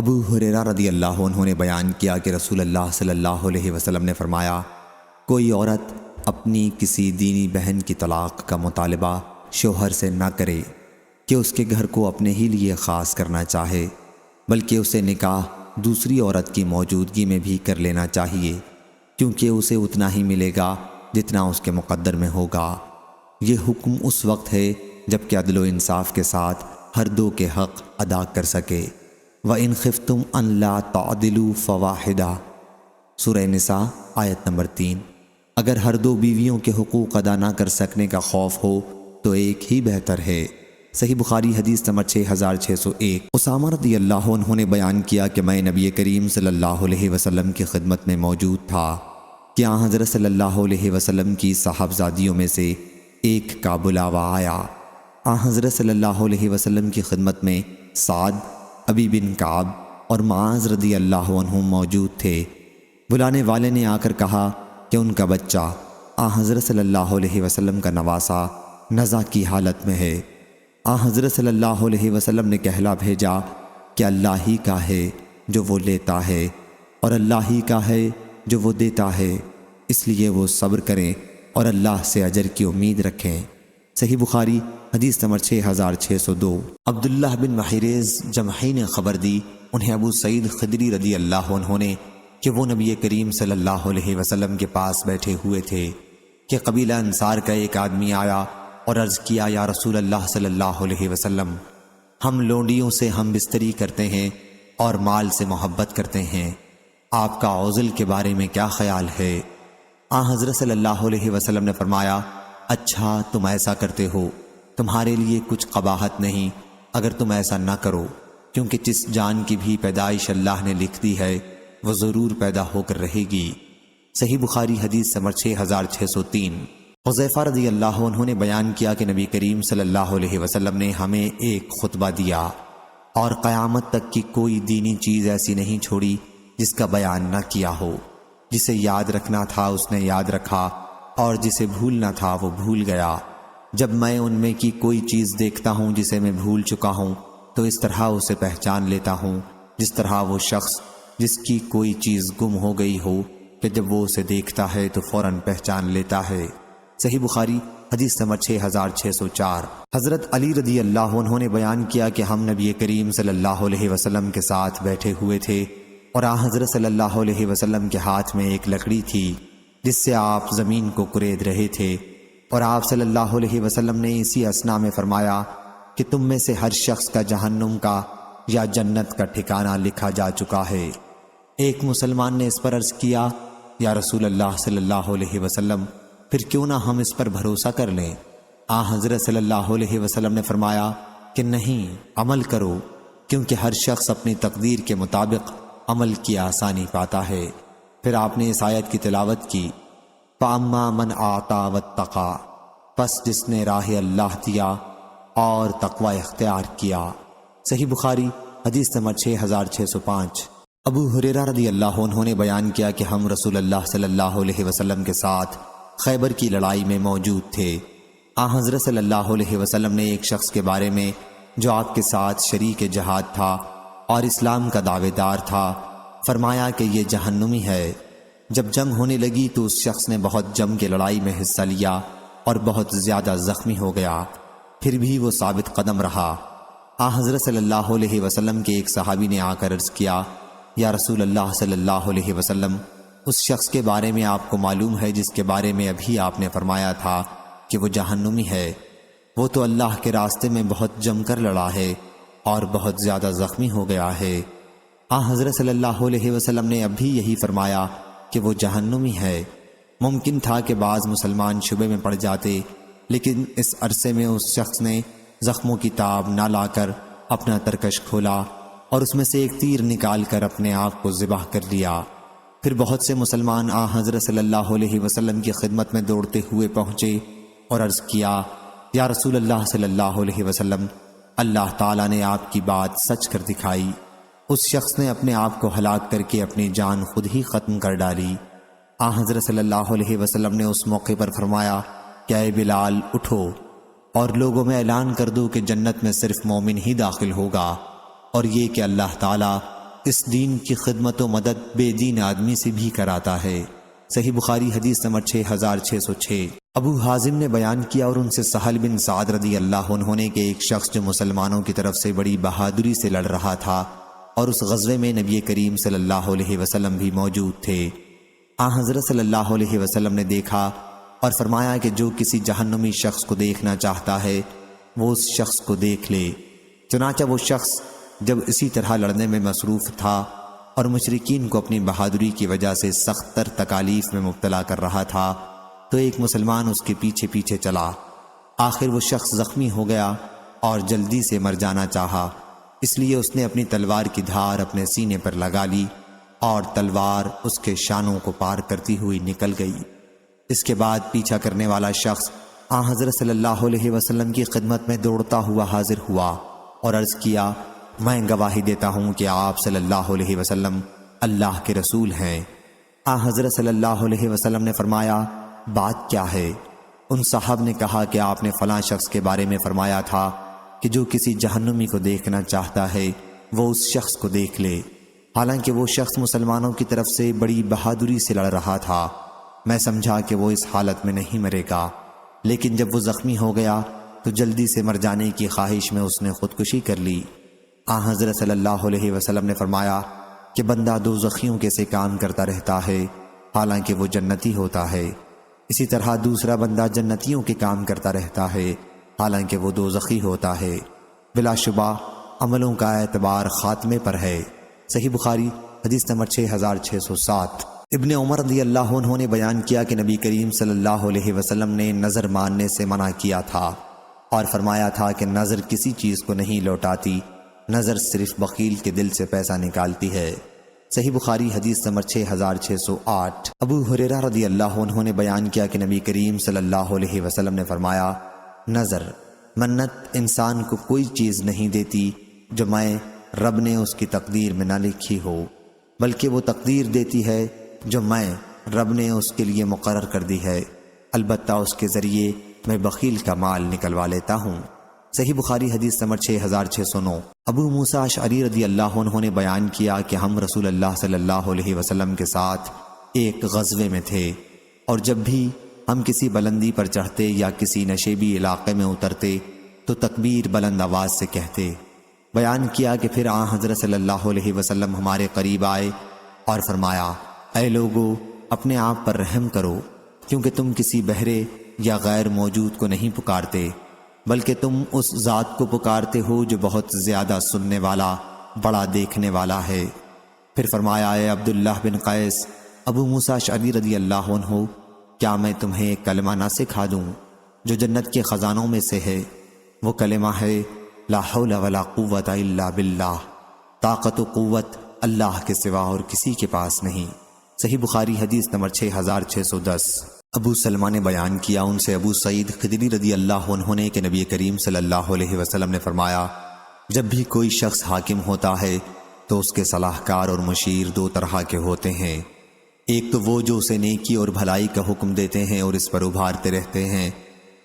ابو ہریرہ رضی اللہ عنہ نے بیان کیا کہ رسول اللہ صلی اللہ علیہ وسلم نے فرمایا، کوئی عورت اپنی کسی دینی بہن کی طلاق کا مطالبہ شوہر سے نہ کرے کہ اس کے گھر کو اپنے ہی لیے خاص کرنا چاہے، بلکہ اسے نکاح دوسری عورت کی موجودگی میں بھی کر لینا چاہیے، کیونکہ اسے اتنا ہی ملے گا جتنا اس کے مقدر میں ہوگا۔ یہ حکم اس وقت ہے جب کہ عدل و انصاف کے ساتھ ہر دو کے حق ادا کر سکے۔ وَإِنْ خِفْتُمْ أَنْ لَا تَعْدِلُوا فَوَاحِدَةً، سورہ نساء آیت نمبر 3۔ اگر ہر دو بیویوں کے حقوق ادا نہ کر سکنے کا خوف ہو تو ایک ہی بہتر ہے۔ صحیح بخاری حدیث نمبر 6601۔ اسامہ رضی اللہ عنہ نے بیان کیا کہ میں نبی کریم صلی اللہ علیہ وسلم کی خدمت میں موجود تھا کہ آن حضرت صلی اللہ علیہ وسلم کی صاحبزادیوں میں سے ایک کا بلاوا آیا۔ آن حضرت صلی اللہ علیہ وسلم کی خدمت میں سعد، ابی بن کعب اور معاذ رضی اللہ عنہ موجود تھے۔ بلانے والے نے آ کر کہا کہ ان کا بچہ آن حضرت صلی اللہ علیہ وسلم کا نواسا نزع کی حالت میں ہے۔ آن حضرت صلی اللہ علیہ وسلم نے کہلا بھیجا کہ اللہ ہی کا ہے جو وہ لیتا ہے اور اللہ ہی کا ہے جو وہ دیتا ہے، اس لیے وہ صبر کریں اور اللہ سے اجر کی امید رکھیں۔ صحیح بخاری حدیث نمبر 6602۔ عبداللہ بن محیریز جمحی نے خبر دی، انہیں ابو سعید خدری رضی اللہ عنہ نے، کہ وہ نبی کریم صلی اللہ علیہ وسلم کے پاس بیٹھے ہوئے تھے کہ قبیلہ انصار کا ایک آدمی آیا اور عرض کیا، یا رسول اللہ صلی اللہ علیہ وسلم، ہم لونڈیوں سے ہم بستری کرتے ہیں اور مال سے محبت کرتے ہیں، آپ کا عزل کے بارے میں کیا خیال ہے؟ آن حضرت صلی اللہ علیہ وسلم نے فرمایا، اچھا تم ایسا کرتے ہو، تمہارے لیے کچھ قباحت نہیں اگر تم ایسا نہ کرو، کیونکہ جس جان کی بھی پیدائش اللہ نے لکھ دی ہے وہ ضرور پیدا ہو کر رہے گی۔ صحیح بخاری حدیث نمبر 6603۔ حذیفہ رضی اللہ عنہ نے بیان کیا کہ نبی کریم صلی اللہ علیہ وسلم نے ہمیں ایک خطبہ دیا اور قیامت تک کی کوئی دینی چیز ایسی نہیں چھوڑی جس کا بیان نہ کیا ہو۔ جسے یاد رکھنا تھا اس نے یاد رکھا اور جسے بھولنا تھا وہ بھول گیا۔ جب میں ان میں کی کوئی چیز دیکھتا ہوں جسے میں بھول چکا ہوں تو اس طرح اسے پہچان لیتا ہوں جس طرح وہ شخص جس کی کوئی چیز گم ہو گئی ہو کہ جب وہ اسے دیکھتا ہے تو فوراً پہچان لیتا ہے۔ صحیح بخاری حدیث نمبر 6604۔ حضرت علی رضی اللہ عنہ نے بیان کیا کہ ہم نبی کریم صلی اللہ علیہ وسلم کے ساتھ بیٹھے ہوئے تھے اور آن حضرت صلی اللہ علیہ وسلم کے ہاتھ میں ایک لکڑی تھی جس سے آپ زمین کو کرید رہے تھے، اور آپ صلی اللہ علیہ وسلم نے اسی اثنا میں فرمایا کہ تم میں سے ہر شخص کا جہنم کا یا جنت کا ٹھکانہ لکھا جا چکا ہے۔ ایک مسلمان نے اس پر عرض کیا، یا رسول اللہ صلی اللہ علیہ وسلم، پھر کیوں نہ ہم اس پر بھروسہ کر لیں؟ آن حضرت صلی اللہ علیہ وسلم نے فرمایا کہ نہیں، عمل کرو، کیونکہ ہر شخص اپنی تقدیر کے مطابق عمل کی آسانی پاتا ہے۔ پھر آپ نے اس آیت کی تلاوت کی، فَأَمَّا مَنْ أَعْطَىٰ وَاتَّقَىٰ، پس جس نے راہ اللہ دیا اور تقوی اختیار کیا۔ صحیح بخاری حدیث نمبر 6605۔ ابو ہریرہ رضی اللہ عنہ نے بیان کیا کہ ہم رسول اللہ صلی اللہ علیہ وسلم کے ساتھ خیبر کی لڑائی میں موجود تھے۔ آن حضرت صلی اللہ علیہ وسلم نے ایک شخص کے بارے میں جو آپ کے ساتھ شریک جہاد تھا اور اسلام کا دعوے دار تھا فرمایا کہ یہ جہنمی ہے۔ جب جنگ ہونے لگی تو اس شخص نے بہت جم کے لڑائی میں حصہ لیا اور بہت زیادہ زخمی ہو گیا، پھر بھی وہ ثابت قدم رہا۔ آن حضرت صلی اللہ علیہ وسلم کے ایک صحابی نے آ کر عرض کیا، یا رسول اللہ صلی اللہ علیہ وسلم، اس شخص کے بارے میں آپ کو معلوم ہے جس کے بارے میں ابھی آپ نے فرمایا تھا کہ وہ جہنمی ہے؟ وہ تو اللہ کے راستے میں بہت جم کر لڑا ہے اور بہت زیادہ زخمی ہو گیا ہے۔ آن حضرت صلی اللہ علیہ وسلم نے اب بھی یہی فرمایا کہ وہ جہنمی ہے۔ ممکن تھا کہ بعض مسلمان شبے میں پڑ جاتے، لیکن اس عرصے میں اس شخص نے زخموں کی تاب نہ لا کر اپنا ترکش کھولا اور اس میں سے ایک تیر نکال کر اپنے آپ کو ذبح کر لیا۔ پھر بہت سے مسلمان آن حضرت صلی اللہ علیہ وسلم کی خدمت میں دوڑتے ہوئے پہنچے اور عرض کیا، یا رسول اللہ صلی اللہ علیہ وسلم، اللہ تعالیٰ نے آپ کی بات سچ کر دکھائی۔ اس شخص نے اپنے آپ کو ہلاک کر کے اپنی جان خود ہی ختم کر ڈالی۔ آن حضرت صلی اللہ علیہ وسلم نے اس موقع پر فرمایا کہ اے بلال، اٹھو اور لوگوں میں اعلان کر دو کہ جنت میں صرف مومن ہی داخل ہوگا، اور یہ کہ اللہ تعالیٰ اس دین کی خدمت و مدد بے دین آدمی سے بھی کراتا ہے۔ صحیح بخاری حدیث نمبر 6606۔ ابو حازم نے بیان کیا اور ان سے سہل بن سعد رضی اللہ عنہ نے کہ ایک شخص جو مسلمانوں کی طرف سے بڑی بہادری سے لڑ رہا تھا اور اس غزوے میں نبی کریم صلی اللہ علیہ وسلم بھی موجود تھے، حضرت صلی اللہ علیہ وسلم نے دیکھا اور فرمایا کہ جو کسی جہنمی شخص کو دیکھنا چاہتا ہے وہ اس شخص کو دیکھ لے۔ چنانچہ وہ شخص جب اسی طرح لڑنے میں مصروف تھا اور مشرکین کو اپنی بہادری کی وجہ سے سخت تر تکالیف میں مبتلا کر رہا تھا تو ایک مسلمان اس کے پیچھے پیچھے چلا۔ آخر وہ شخص زخمی ہو گیا اور جلدی سے مر جانا چاہا، اس لیے اس نے اپنی تلوار کی دھار اپنے سینے پر لگا لی اور تلوار اس کے شانوں کو پار کرتی ہوئی نکل گئی۔ اس کے بعد پیچھا کرنے والا شخص حضرت صلی اللہ علیہ وسلم کی خدمت میں دوڑتا ہوا حاضر ہوا اور عرض کیا، میں گواہی دیتا ہوں کہ آپ صلی اللہ علیہ وسلم اللہ کے رسول ہیں۔ حضرت صلی اللہ علیہ وسلم نے فرمایا، بات کیا ہے؟ ان صاحب نے کہا کہ آپ نے فلاں شخص کے بارے میں فرمایا تھا کہ جو کسی جہنمی کو دیکھنا چاہتا ہے وہ اس شخص کو دیکھ لے۔ حالانکہ وہ شخص مسلمانوں کی طرف سے بڑی بہادری سے لڑ رہا تھا۔ میں سمجھا کہ وہ اس حالت میں نہیں مرے گا، لیکن جب وہ زخمی ہو گیا تو جلدی سے مر جانے کی خواہش میں اس نے خودکشی کر لی۔ حضرت صلی اللہ علیہ وسلم نے فرمایا کہ بندہ دوزخیوں کے سے کام کرتا رہتا ہے حالانکہ وہ جنتی ہوتا ہے، اسی طرح دوسرا بندہ جنتیوں کے کام کرتا رہتا ہے حالانکہ وہ دوزخی ہوتا ہے۔ بلا شبہ عملوں کا اعتبار خاتمے پر ہے۔ صحیح بخاری حدیث نمبر 6607۔ ابن عمر رضی اللہ عنہ نے بیان کیا کہ نبی کریم صلی اللہ علیہ وسلم نے نظر ماننے سے منع کیا تھا اور فرمایا تھا کہ نظر کسی چیز کو نہیں لوٹاتی، نظر صرف بخیل کے دل سے پیسہ نکالتی ہے۔ صحیح بخاری حدیث نمبر 6608۔ ابو ہریرہ رضی اللہ عنہ نے بیان کیا کہ نبی کریم صلی اللہ علیہ وسلم نے فرمایا، نظر منت انسان کو کوئی چیز نہیں دیتی جو میں رب نے اس کی تقدیر میں نہ لکھی ہو، بلکہ وہ تقدیر دیتی ہے جو میں رب نے اس کے لیے مقرر کر دی ہے، البتہ اس کے ذریعے میں بخیل کا مال نکلوا لیتا ہوں۔ صحیح بخاری حدیث نمبر 6609۔ ابو موسیٰ اشعری رضی اللہ عنہ نے بیان کیا کہ ہم رسول اللہ صلی اللہ علیہ وسلم کے ساتھ ایک غزوے میں تھے، اور جب بھی ہم کسی بلندی پر چڑھتے یا کسی نشیبی علاقے میں اترتے تو تکبیر بلند آواز سے کہتے۔ بیان کیا کہ پھر حضرت صلی اللہ علیہ وسلم ہمارے قریب آئے اور فرمایا، اے لوگو، اپنے آپ پر رحم کرو، کیونکہ تم کسی بہرے یا غیر موجود کو نہیں پکارتے، بلکہ تم اس ذات کو پکارتے ہو جو بہت زیادہ سننے والا، بڑا دیکھنے والا ہے۔ پھر فرمایا، اے عبداللہ بن قیس، ابو موسیٰ اشعری رضی اللہ عنہ، کیا میں تمہیں ایک کلمہ نہ سکھا دوں جو جنت کے خزانوں میں سے ہے؟ وہ کلمہ ہے لا حول ولا قوت الا باللہ، طاقت و قوت اللہ کے سوا اور کسی کے پاس نہیں۔ صحیح بخاری حدیث نمبر 6610۔ ابو سلمہ نے بیان کیا ان سے ابو سعید خدری رضی اللہ عنہ نے کہ نبی کریم صلی اللہ علیہ وسلم نے فرمایا، جب بھی کوئی شخص حاکم ہوتا ہے تو اس کے صلاح کار اور مشیر دو طرح کے ہوتے ہیں، ایک تو وہ جو اسے نیکی اور بھلائی کا حکم دیتے ہیں اور اس پر ابھارتے رہتے ہیں،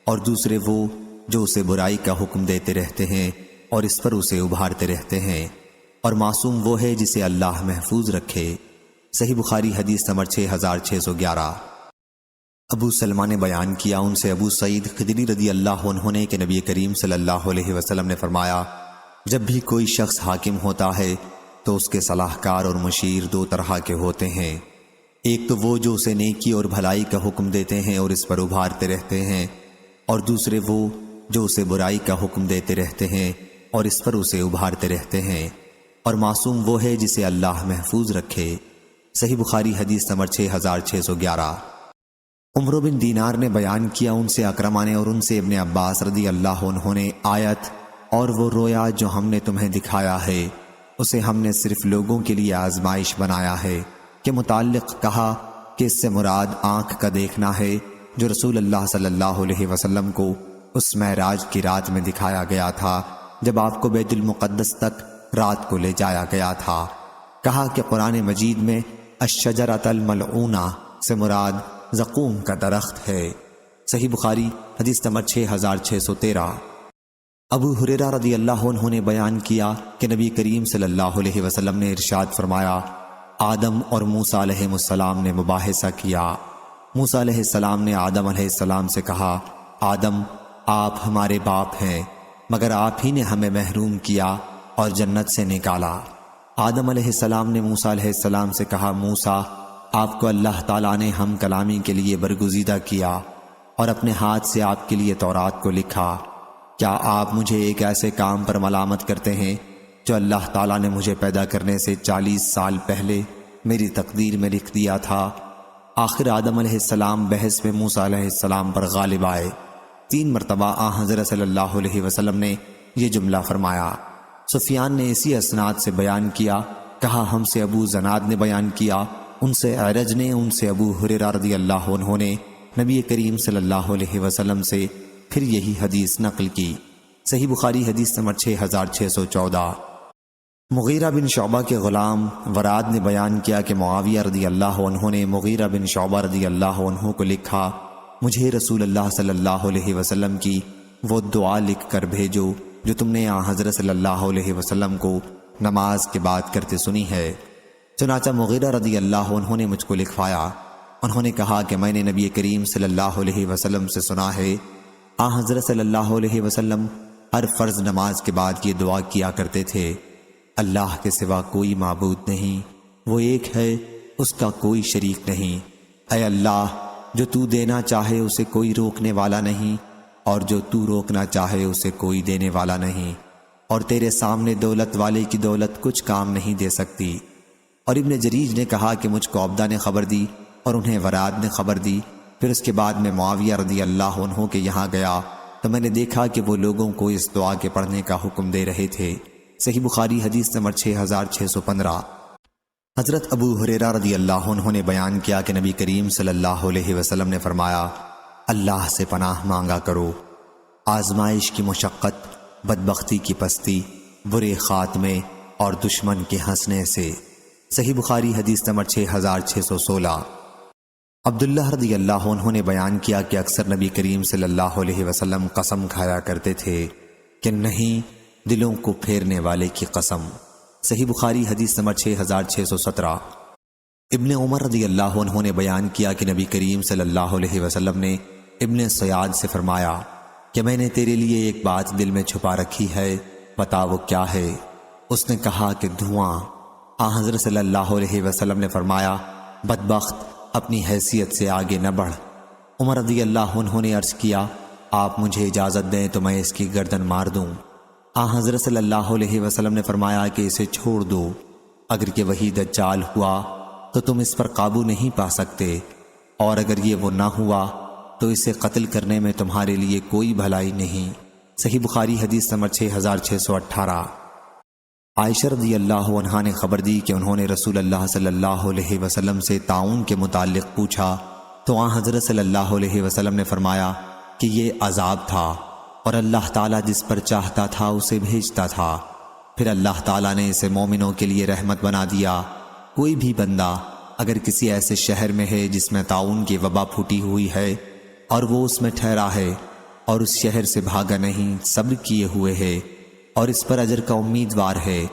اور دوسرے وہ جو اسے برائی کا حکم دیتے رہتے ہیں اور اس پر اسے ابھارتے رہتے ہیں، اور معصوم وہ ہے جسے اللہ محفوظ رکھے۔ صحیح بخاری حدیث نمبر 6611۔ ابو سلمہ نے بیان کیا ان سے ابو سعید خدری رضی اللہ عنہ نے کہ نبی کریم صلی اللہ علیہ وسلم نے فرمایا، جب بھی کوئی شخص حاکم ہوتا ہے تو اس کے صلاح کار اور مشیر دو طرح کے ہوتے ہیں، ایک تو وہ جو اسے نیکی اور بھلائی کا حکم دیتے ہیں اور اس پر ابھارتے رہتے ہیں، اور دوسرے وہ جو اسے برائی کا حکم دیتے رہتے ہیں اور اس پر اسے ابھارتے رہتے ہیں، اور معصوم وہ ہے جسے اللہ محفوظ رکھے۔ صحیح بخاری حدیث نمبر 6611۔ عمرو بن دینار نے بیان کیا ان سے اکرمہ نے اور ان سے ابن عباس رضی اللہ عنہ نے آیت اور وہ رویا جو ہم نے تمہیں دکھایا ہے اسے ہم نے صرف لوگوں کے لیے آزمائش بنایا ہے کے متعلق کہا کہ اس سے مراد آنکھ کا دیکھنا ہے جو رسول اللہ صلی اللہ علیہ وسلم کو اس معراج کی رات میں دکھایا گیا تھا جب آپ کو بیت المقدس تک رات کو لے جایا گیا تھا۔ کہا کہ قرآن مجید میں الشجرۃ الملعونہ سے مراد زقوم کا درخت ہے۔ صحیح بخاری حدیث نمبر 6613۔ ابو ہریرہ رضی اللہ عنہ نے بیان کیا کہ نبی کریم صلی اللہ علیہ وسلم نے ارشاد فرمایا، آدم اور موسیٰ علیہ السلام نے مباحثہ کیا۔ موسیٰ علیہ السلام نے آدم علیہ السلام سے کہا، آدم آپ ہمارے باپ ہیں، مگر آپ ہی نے ہمیں محروم کیا اور جنت سے نکالا۔ آدم علیہ السلام نے موسیٰ علیہ السلام سے کہا، موسیٰ آپ کو اللہ تعالیٰ نے ہم کلامی کے لیے برگزیدہ کیا اور اپنے ہاتھ سے آپ کے لیے تورات کو لکھا، کیا آپ مجھے ایک ایسے کام پر ملامت کرتے ہیں جو اللہ تعالیٰ نے مجھے پیدا کرنے سے 40 سال پہلے میری تقدیر میں لکھ دیا تھا؟ آخر آدم علیہ السلام بحث میں موسیٰ علیہ السلام پر غالب آئے۔ 3 مرتبہ حضرت صلی اللہ علیہ وسلم نے یہ جملہ فرمایا۔ سفیان نے اسی اسناد سے بیان کیا، کہا ہم سے ابو زناد نے بیان کیا، ان سے اعرج نے، ان سے ابو ہریرہ رضی اللہ عنہ نے نبی کریم صلی اللہ علیہ وسلم سے پھر یہی حدیث نقل کی۔ صحیح بخاری حدیث نمبر 6614۔ مغیرہ بن شعبہ کے غلام وراد نے بیان کیا کہ معاویہ رضی اللہ عنہ نے مغیرہ بن شعبہ رضی اللہ عنہ کو لکھا، مجھے رسول اللہ صلی اللہ علیہ وسلم کی وہ دعا لکھ کر بھیجو جو تم نے حضرت صلی اللہ علیہ وسلم کو نماز کے بعد کرتے سنی ہے۔ چنانچہ مغیرہ رضی اللہ عنہ نے مجھ کو لکھوایا۔ انہوں نے کہا کہ میں نے نبی کریم صلی اللہ علیہ وسلم سے سنا ہے، حضرت صلی اللہ علیہ وسلم ہر فرض نماز کے بعد یہ دعا کیا کرتے تھے، اللہ کے سوا کوئی معبود نہیں، وہ ایک ہے، اس کا کوئی شریک نہیں۔ اے اللہ، جو تو دینا چاہے اسے کوئی روکنے والا نہیں، اور جو تو روکنا چاہے اسے کوئی دینے والا نہیں، اور تیرے سامنے دولت والے کی دولت کچھ کام نہیں دے سکتی۔ اور ابن جریج نے کہا کہ مجھ کو عبدہ نے خبر دی اور انہیں وراد نے خبر دی۔ پھر اس کے بعد میں معاویہ رضی اللہ عنہ کے یہاں گیا تو میں نے دیکھا کہ وہ لوگوں کو اس دعا کے پڑھنے کا حکم دے رہے تھے۔ صحیح بخاری حدیث نمبر 6615۔ حضرت ابو ہریرہ رضی اللہ عنہ نے بیان کیا کہ نبی کریم صلی اللہ علیہ وسلم نے فرمایا، اللہ سے پناہ مانگا کرو آزمائش کی مشقت، بدبختی کی پستی، برے خاتمے اور دشمن کے ہنسنے سے۔ صحیح بخاری حدیث نمبر 6616۔ عبداللہ رضی اللہ عنہ نے بیان کیا کہ اکثر نبی کریم صلی اللہ علیہ وسلم قسم کھایا کرتے تھے کہ نہیں، دلوں کو پھیرنے والے کی قسم۔ صحیح بخاری حدیث نمبر 6617۔ ابن عمر رضی اللہ عنہ نے بیان کیا کہ نبی کریم صلی اللہ علیہ وسلم نے ابن سیاد سے فرمایا کہ میں نے تیرے لیے ایک بات دل میں چھپا رکھی ہے، بتا وہ کیا ہے؟ اس نے کہا کہ دھواں۔ حضرت صلی اللہ علیہ وسلم نے فرمایا، بدبخت، اپنی حیثیت سے آگے نہ بڑھ۔ عمر رضی اللہ عنہ نے عرض کیا، آپ مجھے اجازت دیں تو میں اس کی گردن مار دوں۔ حضرت صلی اللہ علیہ وسلم نے فرمایا کہ اسے چھوڑ دو، اگر کہ وہی دجال ہوا تو تم اس پر قابو نہیں پا سکتے، اور اگر یہ وہ نہ ہوا تو اسے قتل کرنے میں تمہارے لیے کوئی بھلائی نہیں۔ صحیح بخاری حدیث نمبر 6618۔ عائشہ رضی اللہ عنہا نے خبر دی کہ انہوں نے رسول اللہ صلی اللہ علیہ وسلم سے طاعون کے متعلق پوچھا تو حضرت صلی اللہ علیہ وسلم نے فرمایا کہ یہ عذاب تھا اور اللہ تعالیٰ جس پر چاہتا تھا اسے بھیجتا تھا، پھر اللہ تعالیٰ نے اسے مومنوں کے لیے رحمت بنا دیا۔ کوئی بھی بندہ اگر کسی ایسے شہر میں ہے جس میں طاعون کی وبا پھوٹی ہوئی ہے اور وہ اس میں ٹھہرا ہے اور اس شہر سے بھاگا نہیں، صبر کیے ہوئے ہے اور اس پر اجر کا امیدوار ہے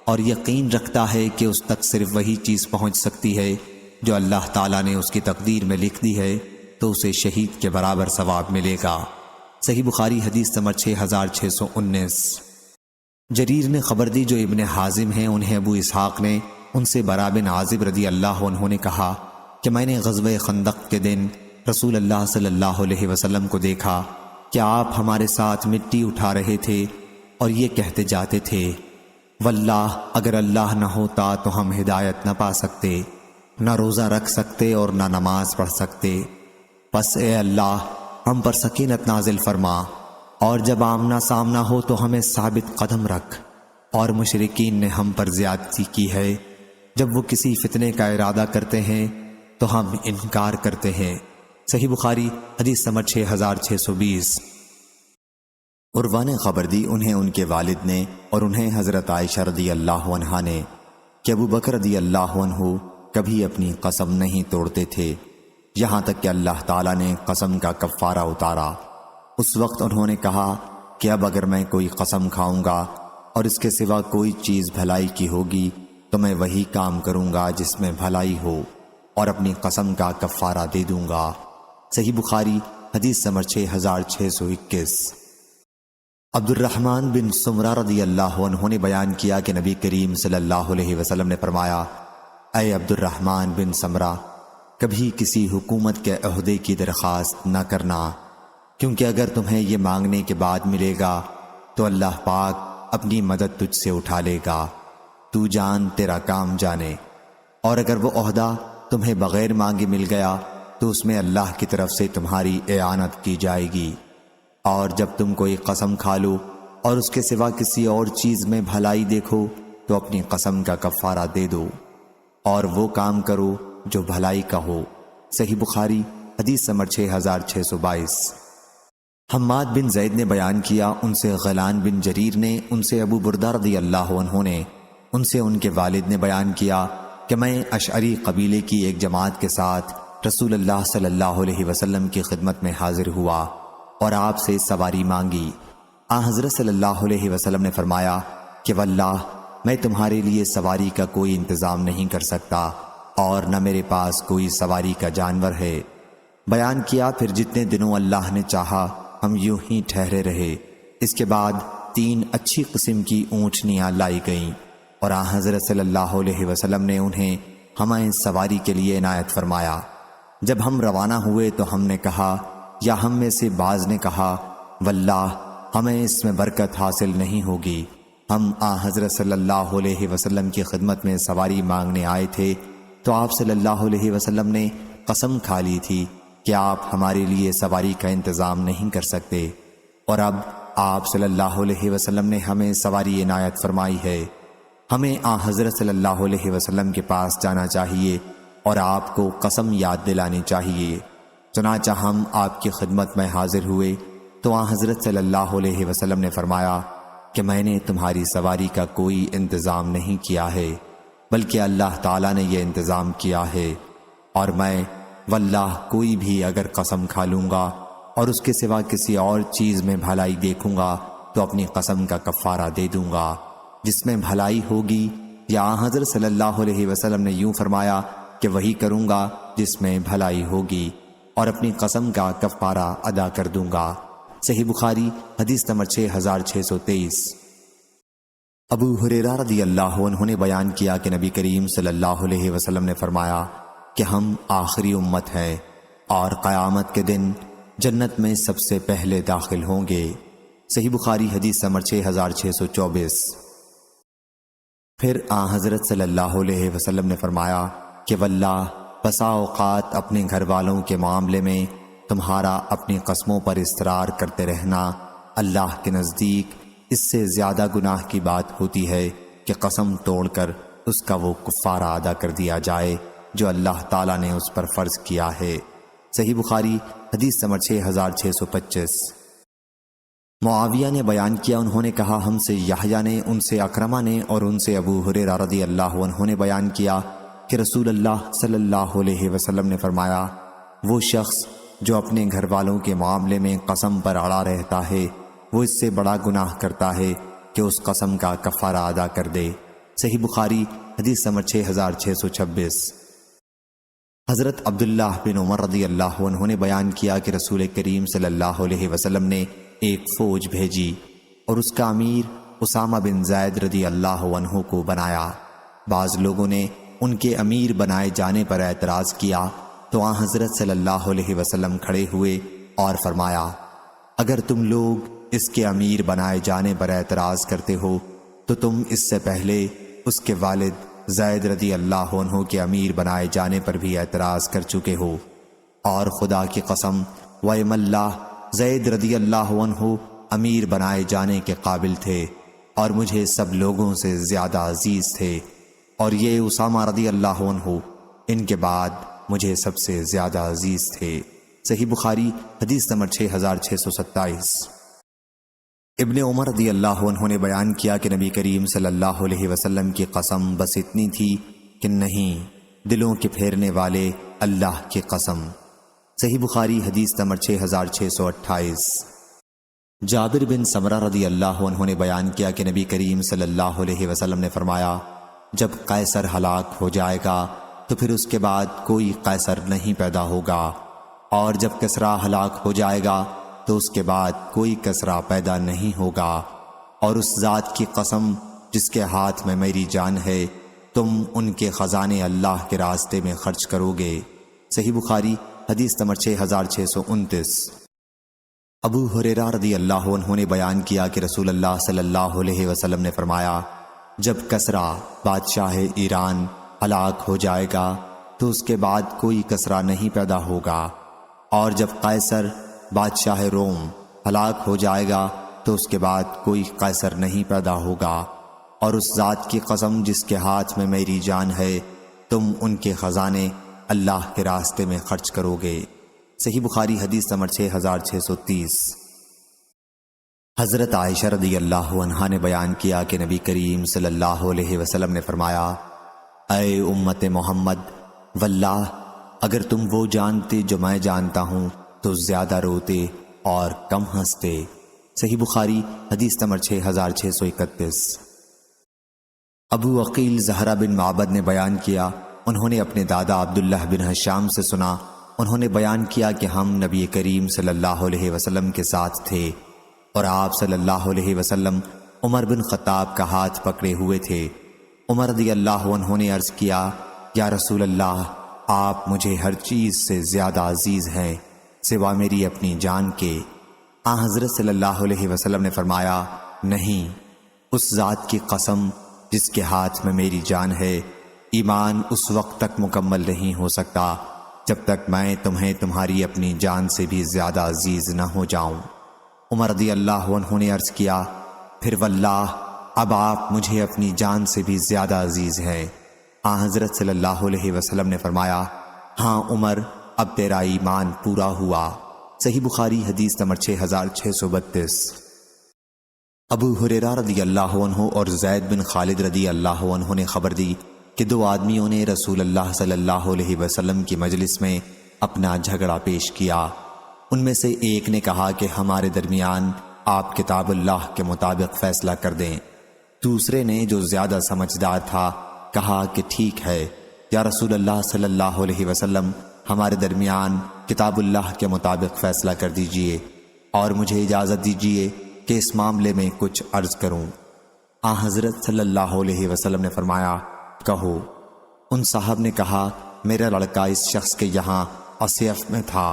اور یقین رکھتا ہے کہ اس تک صرف وہی چیز پہنچ سکتی ہے جو اللہ تعالیٰ نے اس کی تقدیر میں لکھ دی ہے، تو اسے شہید کے برابر ثواب ملے گا۔ صحیح بخاری حدیث نمبر 6619۔ جریر نے خبر دی جو ابن حازم ہیں، انہیں ابو اسحاق نے ان سے برا بن عازب رضی اللہ عنہ نے کہا کہ میں نے غزوہ خندق کے دن رسول اللہ صلی اللہ علیہ وسلم کو دیکھا کہ آپ ہمارے ساتھ مٹی اٹھا رہے تھے اور یہ کہتے جاتے تھے، واللہ اگر اللہ نہ ہوتا تو ہم ہدایت نہ پا سکتے، نہ روزہ رکھ سکتے اور نہ نماز پڑھ سکتے، پس اے اللہ ہم پر سکینت نازل فرما، اور جب آمنا سامنا ہو تو ہمیں ثابت قدم رکھ۔ اور مشرکین نے ہم پر زیادتی کی ہے، جب وہ کسی فتنے کا ارادہ کرتے ہیں تو ہم انکار کرتے ہیں۔ صحیح بخاری حدیث نمبر 6620۔ عروہ نے خبر دی، انہیں ان کے والد نے اور انہیں حضرت عائشہ رضی اللہ عنہا نے، کہ ابو بکر رضی اللہ عنہ کبھی اپنی قسم نہیں توڑتے تھے، یہاں تک کہ اللہ تعالیٰ نے قسم کا کفارہ اتارا۔ اس وقت انہوں نے کہا کہ اب اگر میں کوئی قسم کھاؤں گا اور اس کے سوا کوئی چیز بھلائی کی ہوگی تو میں وہی کام کروں گا جس میں بھلائی ہو اور اپنی قسم کا کفارہ دے دوں گا۔ صحیح بخاری حدیث نمبر 6621۔ عبد الرحمن بن سمرہ رضی اللہ عنہ نے بیان کیا کہ نبی کریم صلی اللہ علیہ وسلم نے فرمایا، اے عبد الرحمن بن سمرہ، کبھی کسی حکومت کے عہدے کی درخواست نہ کرنا، کیونکہ اگر تمہیں یہ مانگنے کے بعد ملے گا تو اللہ پاک اپنی مدد تجھ سے اٹھا لے گا، تو جان تیرا کام جانے، اور اگر وہ عہدہ تمہیں بغیر مانگے مل گیا تو اس میں اللہ کی طرف سے تمہاری اعانت کی جائے گی۔ اور جب تم کوئی قسم کھا لو اور اس کے سوا کسی اور چیز میں بھلائی دیکھو تو اپنی قسم کا کفارہ دے دو اور وہ کام کرو جو بھلائی کا ہو۔ صحیح بخاری حدیث نمبر 6622۔ حماد بن زید نے بیان کیا، ان سے غیلان بن جریر نے، ان سے ابو بردہ رضی اللہ عنہ نے، ان سے ان کے والد نے بیان کیا کہ میں اشعری قبیلے کی ایک جماعت کے ساتھ رسول اللہ صلی اللہ علیہ وسلم کی خدمت میں حاضر ہوا اور آپ سے سواری مانگی۔ حضرت صلی اللہ علیہ وسلم نے فرمایا کہ واللہ میں تمہارے لیے سواری کا کوئی انتظام نہیں کر سکتا اور نہ میرے پاس کوئی سواری کا جانور ہے۔ بیان کیا پھر جتنے دنوں اللہ نے چاہا ہم یوں ہی ٹھہرے رہے۔ اس کے بعد 3 اچھی قسم کی اونٹنیاں لائی گئیں اور حضرت صلی اللہ علیہ وسلم نے انہیں ہمیں سواری کے لیے عنایت فرمایا۔ جب ہم روانہ ہوئے تو ہم نے کہا، یا ہم میں سے بعض نے کہا، واللہ ہمیں اس میں برکت حاصل نہیں ہوگی، ہم حضرت صلی اللہ علیہ وسلم کی خدمت میں سواری مانگنے آئے تھے تو آپ صلی اللہ علیہ وسلم نے قسم کھا لی تھی کہ آپ ہمارے لیے سواری کا انتظام نہیں کر سکتے، اور اب آپ صلی اللہ علیہ وسلم نے ہمیں سواری عنایت فرمائی ہے۔ ہمیں حضرت صلی اللہ علیہ وسلم کے پاس جانا چاہیے اور آپ کو قسم یاد دلانی چاہیے۔ چنانچہ ہم آپ کی خدمت میں حاضر ہوئے تو حضرت صلی اللہ علیہ وسلم نے فرمایا کہ میں نے تمہاری سواری کا کوئی انتظام نہیں کیا ہے بلکہ اللہ تعالیٰ نے یہ انتظام کیا ہے، اور میں واللہ کوئی بھی اگر قسم کھا لوں گا اور اس کے سوا کسی اور چیز میں بھلائی دیکھوں گا تو اپنی قسم کا کفارہ دے دوں گا جس میں بھلائی ہوگی، یا حضرت صلی اللہ علیہ وسلم نے یوں فرمایا کہ وہی کروں گا جس میں بھلائی ہوگی اور اپنی قسم کا کفارہ ادا کر دوں گا۔ صحیح بخاری حدیث نمبر 6623۔ ابو ہریرہ رضی اللہ عنہ نے بیان کیا کہ نبی کریم صلی اللہ علیہ وسلم نے فرمایا کہ ہم آخری امت ہیں اور قیامت کے دن جنت میں سب سے پہلے داخل ہوں گے۔ صحیح بخاری حدیث نمبر 6624۔ پھر حضرت صلی اللہ علیہ وسلم نے فرمایا کہ واللہ بسا اوقات اپنے گھر والوں کے معاملے میں تمہارا اپنی قسموں پر اصرار کرتے رہنا اللہ کے نزدیک اس سے زیادہ گناہ کی بات ہوتی ہے کہ قسم توڑ کر اس کا وہ کفارہ ادا کر دیا جائے جو اللہ تعالیٰ نے اس پر فرض کیا ہے۔ صحیح بخاری حدیث نمبر 6625۔ معاویہ نے بیان کیا، انہوں نے کہا ہم سے یحییٰ نے، ان سے اکرمہ نے اور ان سے ابو ہریرہ رضی اللہ عنہ نے بیان کیا کہ رسول اللہ صلی اللہ علیہ وسلم نے فرمایا، وہ شخص جو اپنے گھر والوں کے معاملے میں قسم پر اڑا رہتا ہے وہ اس سے بڑا گناہ کرتا ہے کہ اس قسم کا کفارہ ادا کر دے۔ صحیح بخاری حدیث نمبر 6626۔ حضرت عبداللہ بن عمر رضی اللہ عنہ نے بیان کیا کہ رسول کریم صلی اللہ علیہ وسلم نے ایک فوج بھیجی اور اس کا امیر اسامہ بن زید رضی اللہ عنہ کو بنایا۔ بعض لوگوں نے ان کے امیر بنائے جانے پر اعتراض کیا تو حضرت صلی اللہ علیہ وسلم کھڑے ہوئے اور فرمایا، اگر تم لوگ اس کے امیر بنائے جانے پر اعتراض کرتے ہو تو تم اس سے پہلے اس کے والد زید رضی اللہ عنہ کے امیر بنائے جانے پر بھی اعتراض کر چکے ہو، اور خدا کی قسم وَإِمَ اللَّهِ زید رضی اللہ عنہ امیر بنائے جانے کے قابل تھے اور مجھے سب لوگوں سے زیادہ عزیز تھے، اور یہ اسامہ رضی اللہ عنہ ان کے بعد مجھے سب سے زیادہ عزیز تھے۔ صحیح بخاری حدیث نمبر 6627۔ ابن عمر رضی اللہ عنہ نے بیان کیا کہ نبی کریم صلی اللہ علیہ وسلم کی قسم بس اتنی تھی کہ نہیں، دلوں کے پھیرنے والے اللہ کی قسم۔ صحیح بخاری حدیث نمبر 6628۔ جابر بن سمرہ رضی اللہ عنہ نے بیان کیا کہ نبی کریم صلی اللہ علیہ وسلم نے فرمایا، جب قیصر ہلاک ہو جائے گا تو پھر اس کے بعد کوئی قیصر نہیں پیدا ہوگا، اور جب کسریٰ ہلاک ہو جائے گا تو اس کے بعد کوئی کسریٰ پیدا نہیں ہوگا، اور اس ذات کی قسم جس کے ہاتھ میں میری جان ہے، تم ان کے خزانے اللہ کے راستے میں خرچ کرو گے۔ صحیح بخاری حدیث نمبر 6629۔ ابو ہریرہ رضی اللہ عنہ نے بیان کیا کہ رسول اللہ صلی اللہ علیہ وسلم نے فرمایا، جب کسریٰ بادشاہ ایران ہلاک ہو جائے گا تو اس کے بعد کوئی کسریٰ نہیں پیدا ہوگا، اور جب قیصر بادشاہ روم ہلاک ہو جائے گا تو اس کے بعد کوئی قیصر نہیں پیدا ہوگا، اور اس ذات کی قسم جس کے ہاتھ میں میری جان ہے، تم ان کے خزانے اللہ کے راستے میں خرچ کرو گے۔ صحیح بخاری حدیث نمبر 6630۔ حضرت عائشہ رضی اللہ عنہا نے بیان کیا کہ نبی کریم صلی اللہ علیہ وسلم نے فرمایا، اے امت محمد، واللہ اگر تم وہ جانتے جو میں جانتا ہوں تو زیادہ روتے اور کم ہنستے۔ صحیح بخاری حدیث نمبر 6631۔ ابو عقیل زہرہ بن معبد نے بیان کیا، انہوں نے اپنے دادا عبداللہ بن حشام سے سنا، انہوں نے بیان کیا کہ ہم نبی کریم صلی اللہ علیہ وسلم کے ساتھ تھے، اور آپ صلی اللہ علیہ وسلم عمر بن خطاب کا ہاتھ پکڑے ہوئے تھے۔ عمر رضی اللہ عنہ نے عرض کیا، یا رسول اللہ، آپ مجھے ہر چیز سے زیادہ عزیز ہیں سوا میری اپنی جان کے۔ حضرت صلی اللہ علیہ وسلم نے فرمایا، نہیں، اس ذات کی قسم جس کے ہاتھ میں میری جان ہے، ایمان اس وقت تک مکمل نہیں ہو سکتا جب تک میں تمہیں تمہاری اپنی جان سے بھی زیادہ عزیز نہ ہو جاؤں۔ عمر رضی اللہ عنہ نے عرض کیا، پھر واللہ اب آپ مجھے اپنی جان سے بھی زیادہ عزیز ہیں۔ حضرت صلی اللہ علیہ وسلم نے فرمایا، ہاں عمر، اب تیرا ایمان پورا ہوا۔ صحیح بخاری حدیث نمبر 6632۔ ابو ہریرہ رضی اللہ عنہ اور زید بن خالد رضی اللہ عنہ نے خبر دی کہ دو آدمیوں نے رسول اللہ صلی اللہ علیہ وسلم کی مجلس میں اپنا جھگڑا پیش کیا۔ ان میں سے ایک نے کہا کہ ہمارے درمیان آپ کتاب اللہ کے مطابق فیصلہ کر دیں۔ دوسرے نے، جو زیادہ سمجھدار تھا، کہا کہ ٹھیک ہے یا رسول اللہ صلی اللہ علیہ وسلم، ہمارے درمیان کتاب اللہ کے مطابق فیصلہ کر دیجئے، اور مجھے اجازت دیجئے کہ اس معاملے میں کچھ عرض کروں۔ حضرت صلی اللہ علیہ وسلم نے فرمایا، کہو۔ ان صاحب نے کہا، میرا لڑکا اس شخص کے یہاں اسیف میں تھا۔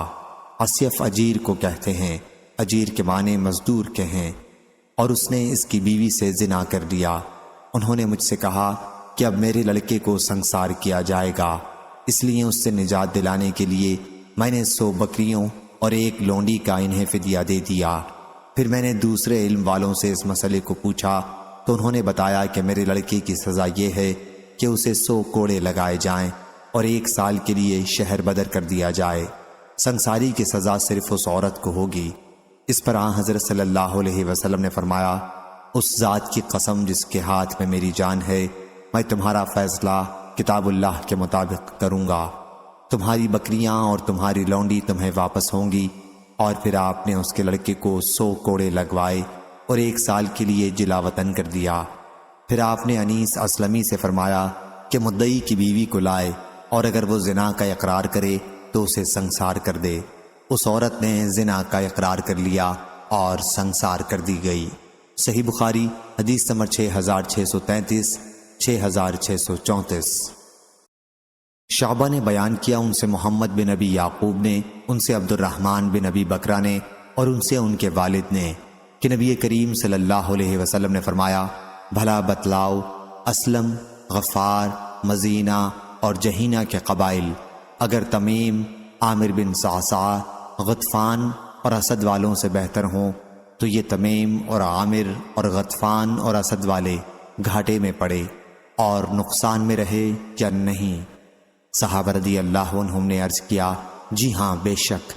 اسیف اجیر کو کہتے ہیں، اجیر کے معنی مزدور کے ہیں، اور اس نے اس کی بیوی سے زنا کر دیا۔ انہوں نے مجھ سے کہا کہ اب میرے لڑکے کو سنسار کیا جائے گا، اس لیے اس سے نجات دلانے کے لیے میں نے 100 بکریوں اور 1 لونڈی کا انہیں فدیہ دے دیا۔ پھر میں نے دوسرے علم والوں سے اس مسئلے کو پوچھا تو انہوں نے بتایا کہ میرے لڑکے کی سزا یہ ہے کہ اسے 100 کوڑے لگائے جائیں اور 1 سال کے لیے شہر بدر کر دیا جائے۔ سنساری کی سزا صرف اس عورت کو ہوگی۔ اس پر حضرت صلی اللہ علیہ وسلم نے فرمایا، اس ذات کی قسم جس کے ہاتھ میں میری جان ہے، میں تمہارا فیصلہ کتاب اللہ کے مطابق کروں گا۔ تمہاری بکریاں اور تمہاری لونڈی تمہیں واپس ہوں گی۔ اور پھر آپ نے اس کے لڑکے کو 100 کوڑے لگوائے اور 1 سال کے لیے جلا وطن کر دیا۔ پھر آپ نے انیس اسلمی سے فرمایا کہ مدعی کی بیوی کو لائے، اور اگر وہ زنا کا اقرار کرے تو اسے سنسار کر دے۔ اس عورت نے زنا کا اقرار کر لیا اور سنسار کر دی گئی۔ صحیح بخاری حدیث نمبر 6633، 6634۔ شعبہ نے بیان کیا، ان سے محمد بن ابی یعقوب نے، ان سے عبد الرحمن بن ابی بکرہ نے، اور ان سے ان کے والد نے، کہ نبی کریم صلی اللہ علیہ وسلم نے فرمایا، بھلا بتلاؤ، اسلم، غفار، مزینہ اور جہینہ کے قبائل اگر تمیم، عامر بن صعصع، غطفان اور اسد والوں سے بہتر ہوں تو یہ تمیم اور عامر اور غطفان اور اسد والے گھاٹے میں پڑے اور نقصان میں رہے یا نہیں؟ صحابہ رضی اللہ عنہم نے عرض کیا، جی ہاں، بے شک۔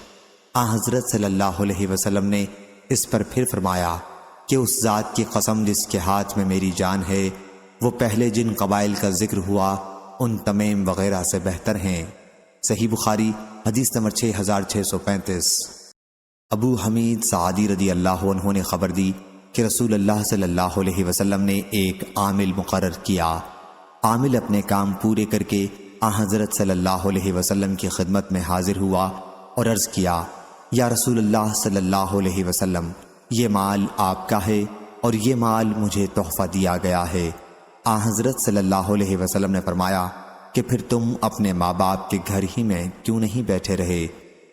حضرت صلی اللہ علیہ وسلم نے اس پر پھر فرمایا کہ اس ذات کی قسم جس کے ہاتھ میں میری جان ہے، وہ پہلے جن قبائل کا ذکر ہوا ان تمیم وغیرہ سے بہتر ہیں۔ صحیح بخاری حدیث نمبر 6635۔ ابو حمید سعدی رضی اللہ عنہ نے خبر دی کہ رسول اللہ صلی اللہ علیہ وسلم نے ایک عامل مقرر کیا۔ عامل اپنے کام پورے کر کے حضرت صلی اللہ علیہ وسلم کی خدمت میں حاضر ہوا اور عرض کیا، یا رسول اللہ صلی اللہ علیہ وسلم، یہ مال آپ کا ہے اور یہ مال مجھے تحفہ دیا گیا ہے۔ حضرت صلی اللہ علیہ وسلم نے فرمایا کہ پھر تم اپنے ماں باپ کے گھر ہی میں کیوں نہیں بیٹھے رہے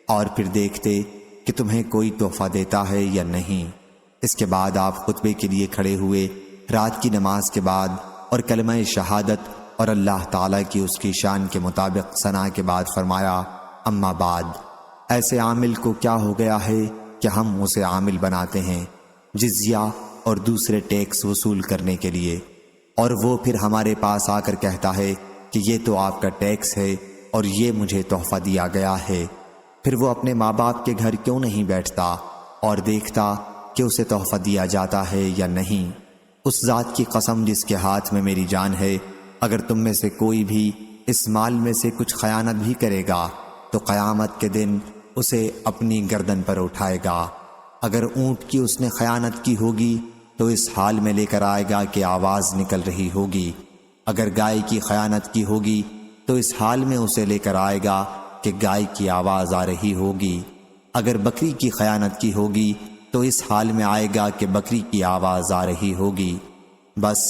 اور پھر دیکھتے کہ تمہیں کوئی تحفہ دیتا ہے یا نہیں۔ اس کے بعد آپ خطبے کے لیے کھڑے ہوئے، رات کی نماز کے بعد اور کلمہ شہادت اور اللہ تعالیٰ کی اس کی شان کے مطابق ثنا کے بعد فرمایا، اما بعد، ایسے عامل کو کیا ہو گیا ہے کہ ہم اسے عامل بناتے ہیں جزیہ اور دوسرے ٹیکس وصول کرنے کے لیے، اور وہ پھر ہمارے پاس آ کر کہتا ہے کہ یہ تو آپ کا ٹیکس ہے اور یہ مجھے تحفہ دیا گیا ہے۔ پھر وہ اپنے ماں باپ کے گھر کیوں نہیں بیٹھتا اور دیکھتا کہ اسے تحفہ دیا جاتا ہے یا نہیں؟ اس ذات کی قسم جس کے ہاتھ میں میری جان ہے، اگر تم میں سے کوئی بھی اس مال میں سے کچھ خیانت بھی کرے گا تو قیامت کے دن اسے اپنی گردن پر اٹھائے گا۔ اگر اونٹ کی اس نے خیانت کی ہوگی تو اس حال میں لے کر آئے گا کہ آواز نکل رہی ہوگی، اگر گائے کی خیانت کی ہوگی تو اس حال میں اسے لے کر آئے گا کہ گائے کی آواز آ رہی ہوگی، اگر بکری کی خیانت کی ہوگی تو اس حال میں آئے گا کہ بکری کی آواز آ رہی ہوگی۔ بس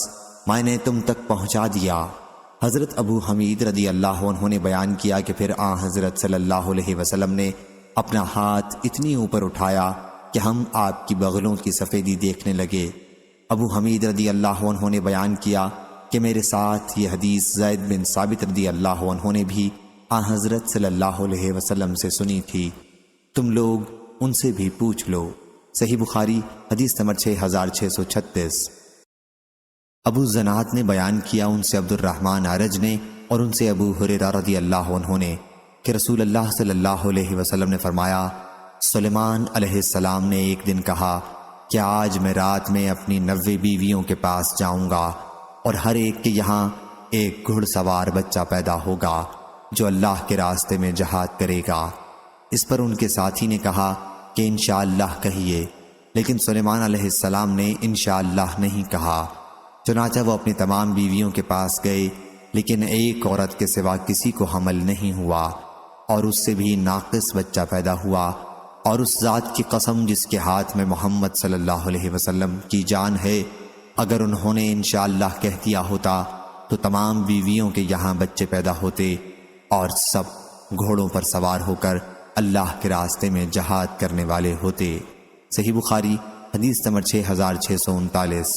میں نے تم تک پہنچا دیا۔ حضرت ابو حمید رضی اللہ عنہ نے بیان کیا کہ پھر حضرت صلی اللہ علیہ وسلم نے اپنا ہاتھ اتنی اوپر اٹھایا کہ ہم آپ کی بغلوں کی سفیدی دیکھنے لگے۔ ابو حمید رضی اللہ عنہ نے بیان کیا کہ میرے ساتھ یہ حدیث زید بن ثابت رضی اللہ عنہ نے بھی حضرت صلی اللہ علیہ وسلم سے سنی تھی، تم لوگ ان سے بھی پوچھ لو۔ صحیح بخاری حدیث نمبر 6636۔ ابو زناد نے بیان کیا ان سے عبد الرحمن اعرج نے اور ان سے ابو ہریرہ رضی اللہ عنہ نے کہ رسول اللہ صلی اللہ علیہ وسلم نے فرمایا، سلیمان علیہ السلام نے ایک دن کہا کہ آج میں رات میں اپنی 90 بیویوں کے پاس جاؤں گا اور ہر ایک کے یہاں ایک گھڑ سوار بچہ پیدا ہوگا جو اللہ کے راستے میں جہاد کرے گا۔ اس پر ان کے ساتھی نے کہا کہ انشاءاللہ کہیے، لیکن سلیمان علیہ السلام نے انشاءاللہ نہیں کہا۔ چنانچہ وہ اپنی تمام بیویوں کے پاس گئے، لیکن ایک عورت کے سوا کسی کو حمل نہیں ہوا اور اس سے بھی ناقص بچہ پیدا ہوا، اور اس ذات کی قسم جس کے ہاتھ میں محمد صلی اللہ علیہ وسلم کی جان ہے، اگر انہوں نے انشاءاللہ کہہ دیا ہوتا تو تمام بیویوں کے یہاں بچے پیدا ہوتے اور سب گھوڑوں پر سوار ہو کر اللہ کے راستے میں جہاد کرنے والے ہوتے۔ صحیح بخاری حدیث نمبر 6639۔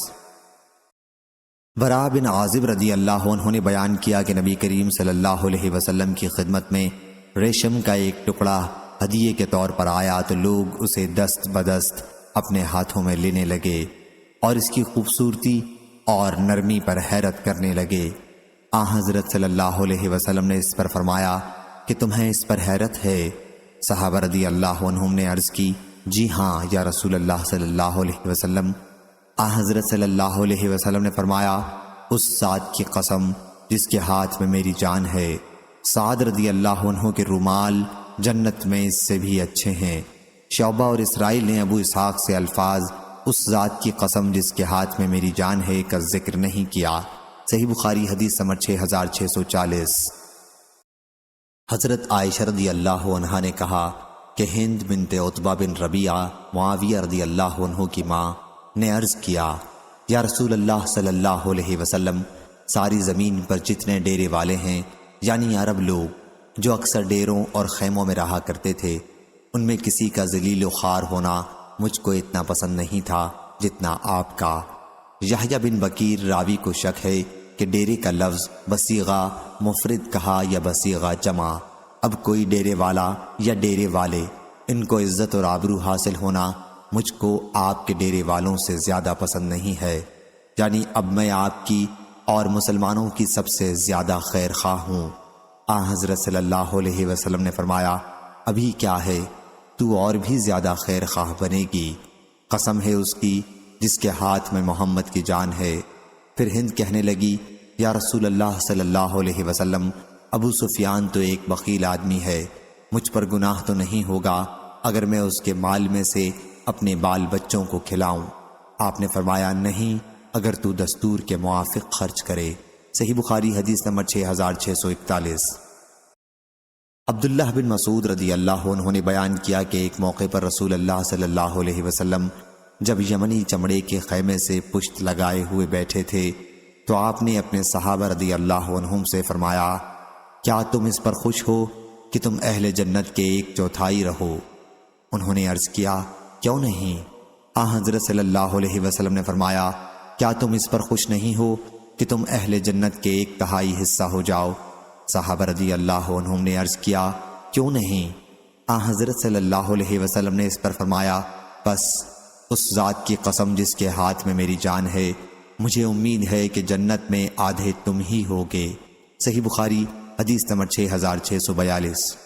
برا بن عازب رضی اللہ عنہ نے بیان کیا کہ نبی کریم صلی اللہ علیہ وسلم کی خدمت میں ریشم کا ایک ٹکڑا ہدیے کے طور پر آیا تو لوگ اسے دست بدست اپنے ہاتھوں میں لینے لگے اور اس کی خوبصورتی اور نرمی پر حیرت کرنے لگے۔ حضرت صلی اللہ علیہ وسلم نے اس پر فرمایا کہ تمہیں اس پر حیرت ہے؟ صحابہ رضی اللہ عنہم نے عرض کی، جی ہاں یا رسول اللہ صلی اللہ علیہ وسلم۔ حضرت صلی اللہ علیہ وسلم نے فرمایا، اس ذات کی قسم جس کے ہاتھ میں میری جان ہے، سعد رضی اللہ عنہ کے رومال جنت میں اس سے بھی اچھے ہیں۔ شعبہ اور اسرائیل نے ابو اسحاق سے الفاظ اس ذات کی قسم جس کے ہاتھ میں میری جان ہے کا ذکر نہیں کیا۔ صحیح بخاری حدیث نمبر 6640۔ حضرت عائشہ رضی اللہ عنہا نے کہا کہ ہند بنت عتبہ بن ربیعہ معاویہ رضی اللہ عنہ کی ماں نے عرض کیا، یا رسول اللہ صلی اللہ علیہ وسلم، ساری زمین پر جتنے ڈیرے والے ہیں یعنی عرب لوگ جو اکثر ڈیروں اور خیموں میں رہا کرتے تھے، ان میں کسی کا ذلیل و خوار ہونا مجھ کو اتنا پسند نہیں تھا جتنا آپ کا۔ یحییٰ بن بکیر راوی کو شک ہے کہ ڈیرے کا لفظ بصیغہ مفرد کہا یا بصیغہ جمع۔ اب کوئی ڈیرے والا یا ڈیرے والے، ان کو عزت اور آبرو حاصل ہونا مجھ کو آپ کے ڈیرے والوں سے زیادہ پسند نہیں ہے، یعنی اب میں آپ کی اور مسلمانوں کی سب سے زیادہ خیر خواہ ہوں۔ حضرت صلی اللہ علیہ وسلم نے فرمایا، ابھی کیا ہے، تو اور بھی زیادہ خیر خواہ بنے گی، قسم ہے اس کی جس کے ہاتھ میں محمد کی جان ہے۔ پھر ہند کہنے لگی، یا رسول اللہ صلی اللہ علیہ وسلم، ابو سفیان تو ایک بخیل آدمی ہے، مجھ پر گناہ تو نہیں ہوگا اگر میں اس کے مال میں سے اپنے بال بچوں کو کھلاؤں؟ آپ نے فرمایا نہیں، اگر تو دستور کے موافق خرچ کرے۔ صحیح بخاری حدیث نمبر 6641۔ عبداللہ بن مسعود رضی اللہ عنہ نے بیان کیا کہ ایک موقع پر رسول اللہ صلی اللہ علیہ وسلم جب یمنی چمڑے کے خیمے سے پشت لگائے ہوئے بیٹھے تھے تو آپ نے اپنے صحابہ رضی اللہ عنہم سے فرمایا، کیا تم اس پر خوش ہو کہ تم اہل جنت کے 1/4 رہو؟ انہوں نے عرض کیا، کیوں نہیں؟ حضرت صلی اللہ علیہ وسلم نے فرمایا، کیا تم اس پر خوش نہیں ہو کہ تم اہل جنت کے 1/3 حصہ ہو جاؤ؟ صحابہ رضی اللہ عنہم نے عرض کیا، کیوں نہیں؟ حضرت صلی اللہ علیہ وسلم نے اس پر فرمایا، بس اس ذات کی قسم جس کے ہاتھ میں میری جان ہے، مجھے امید ہے کہ جنت میں آدھے تم ہی ہوگے۔ صحیح بخاری حدیث نمبر 6642۔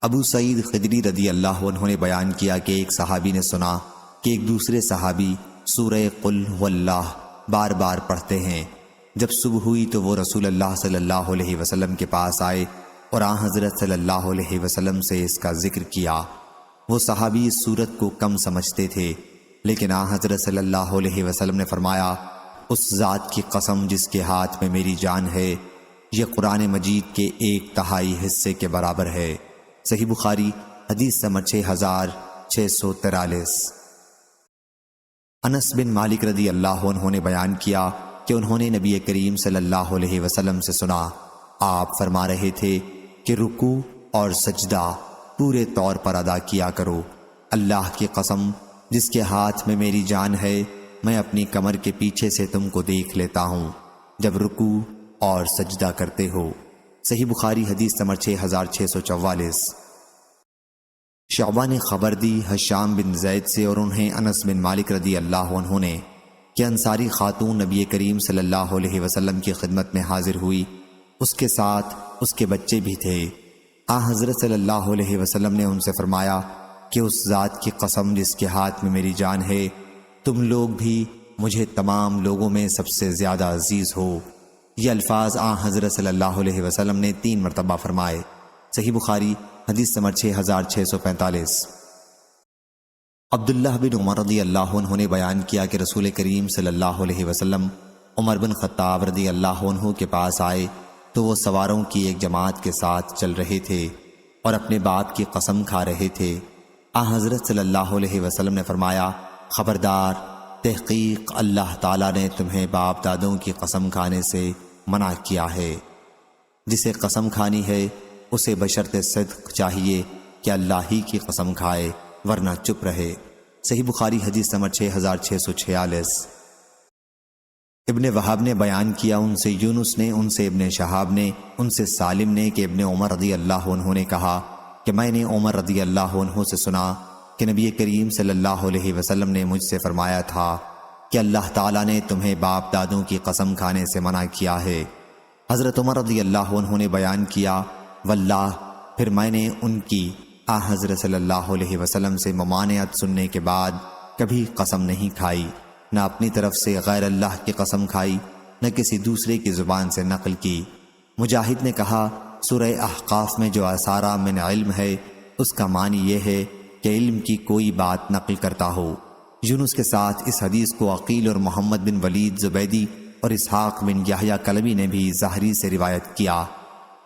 ابو سعید خدری رضی اللہ عنہ نے بیان کیا کہ ایک صحابی نے سنا کہ ایک دوسرے صحابی سورہ قل هو اللہ بار بار پڑھتے ہیں۔ جب صبح ہوئی تو وہ رسول اللہ صلی اللہ علیہ وسلم کے پاس آئے اور حضرت صلی اللہ علیہ وسلم سے اس کا ذکر کیا۔ وہ صحابی اس صورت کو کم سمجھتے تھے، لیکن حضرت صلی اللہ علیہ وسلم نے فرمایا، اس ذات کی قسم جس کے ہاتھ میں میری جان ہے، یہ قرآن مجید کے 1/3 حصے کے برابر ہے۔ صحیح بخاری حدیث نمبر 6643۔ انس بن مالک رضی اللہ عنہ نے بیان کیا کہ انہوں نے نبی کریم صلی اللہ علیہ وسلم سے سنا، آپ فرما رہے تھے کہ رکوع اور سجدہ پورے طور پر ادا کیا کرو۔ اللہ کی قسم جس کے ہاتھ میں میری جان ہے، میں اپنی کمر کے پیچھے سے تم کو دیکھ لیتا ہوں جب رکوع اور سجدہ کرتے ہو۔ صحیح بخاری حدیث نمبر 6644۔ شعبہ نے خبر دی حشام بن زید سے اور انہیں انس بن مالک رضی اللہ عنہ نے کہ انصاری خاتون نبی کریم صلی اللہ علیہ وسلم کی خدمت میں حاضر ہوئی، اس کے ساتھ اس کے بچے بھی تھے۔ حضرت صلی اللہ علیہ وسلم نے ان سے فرمایا کہ اس ذات کی قسم جس کے ہاتھ میں میری جان ہے، تم لوگ بھی مجھے تمام لوگوں میں سب سے زیادہ عزیز ہو۔ یہ الفاظ حضرت صلی اللہ علیہ وسلم نے 3 مرتبہ فرمائے۔ صحیح بخاری حدیث نمبر 6645۔ عبداللہ بن عمر رضی اللہ عنہ نے بیان کیا کہ رسول کریم صلی اللہ علیہ وسلم عمر بن خطاب رضی اللہ عنہ کے پاس آئے تو وہ سواروں کی ایک جماعت کے ساتھ چل رہے تھے اور اپنے باپ کی قسم کھا رہے تھے۔ حضرت صلی اللہ علیہ وسلم نے فرمایا، خبردار، تحقیق اللہ تعالیٰ نے تمہیں باپ دادوں کی قسم کھانے سے منع کیا ہے۔ جسے قسم کھانی ہے اسے بشرط صدق چاہیے کہ اللہ ہی کی قسم کھائے، ورنہ چپ رہے۔ صحیح بخاری حدیث نمبر 6646۔ ابن وہب نے بیان کیا، ان سے یونس نے، ان سے ابن شہاب نے، ان سے سالم نے کہ ابن عمر رضی اللہ عنہ نے کہا کہ میں نے عمر رضی اللہ عنہ سے سنا کہ نبی کریم صلی اللہ علیہ وسلم نے مجھ سے فرمایا تھا کہ اللہ تعالیٰ نے تمہیں باپ دادوں کی قسم کھانے سے منع کیا ہے۔ حضرت عمر رضی اللہ عنہ نے بیان کیا، واللہ، پھر میں نے ان کی حضرت صلی اللہ علیہ وسلم سے ممانعت سننے کے بعد کبھی قسم نہیں کھائی، نہ اپنی طرف سے غیر اللہ کی قسم کھائی، نہ کسی دوسرے کی زبان سے نقل کی۔ مجاہد نے کہا، سورہ احقاف میں جو اسارہ من علم ہے اس کا معنی یہ ہے کہ علم کی کوئی بات نقل کرتا ہو۔ یونس کے ساتھ اس حدیث کو عقیل اور محمد بن ولید زبیدی اور اسحاق بن یحییٰ کلبی نے بھی ظاہری سے روایت کیا،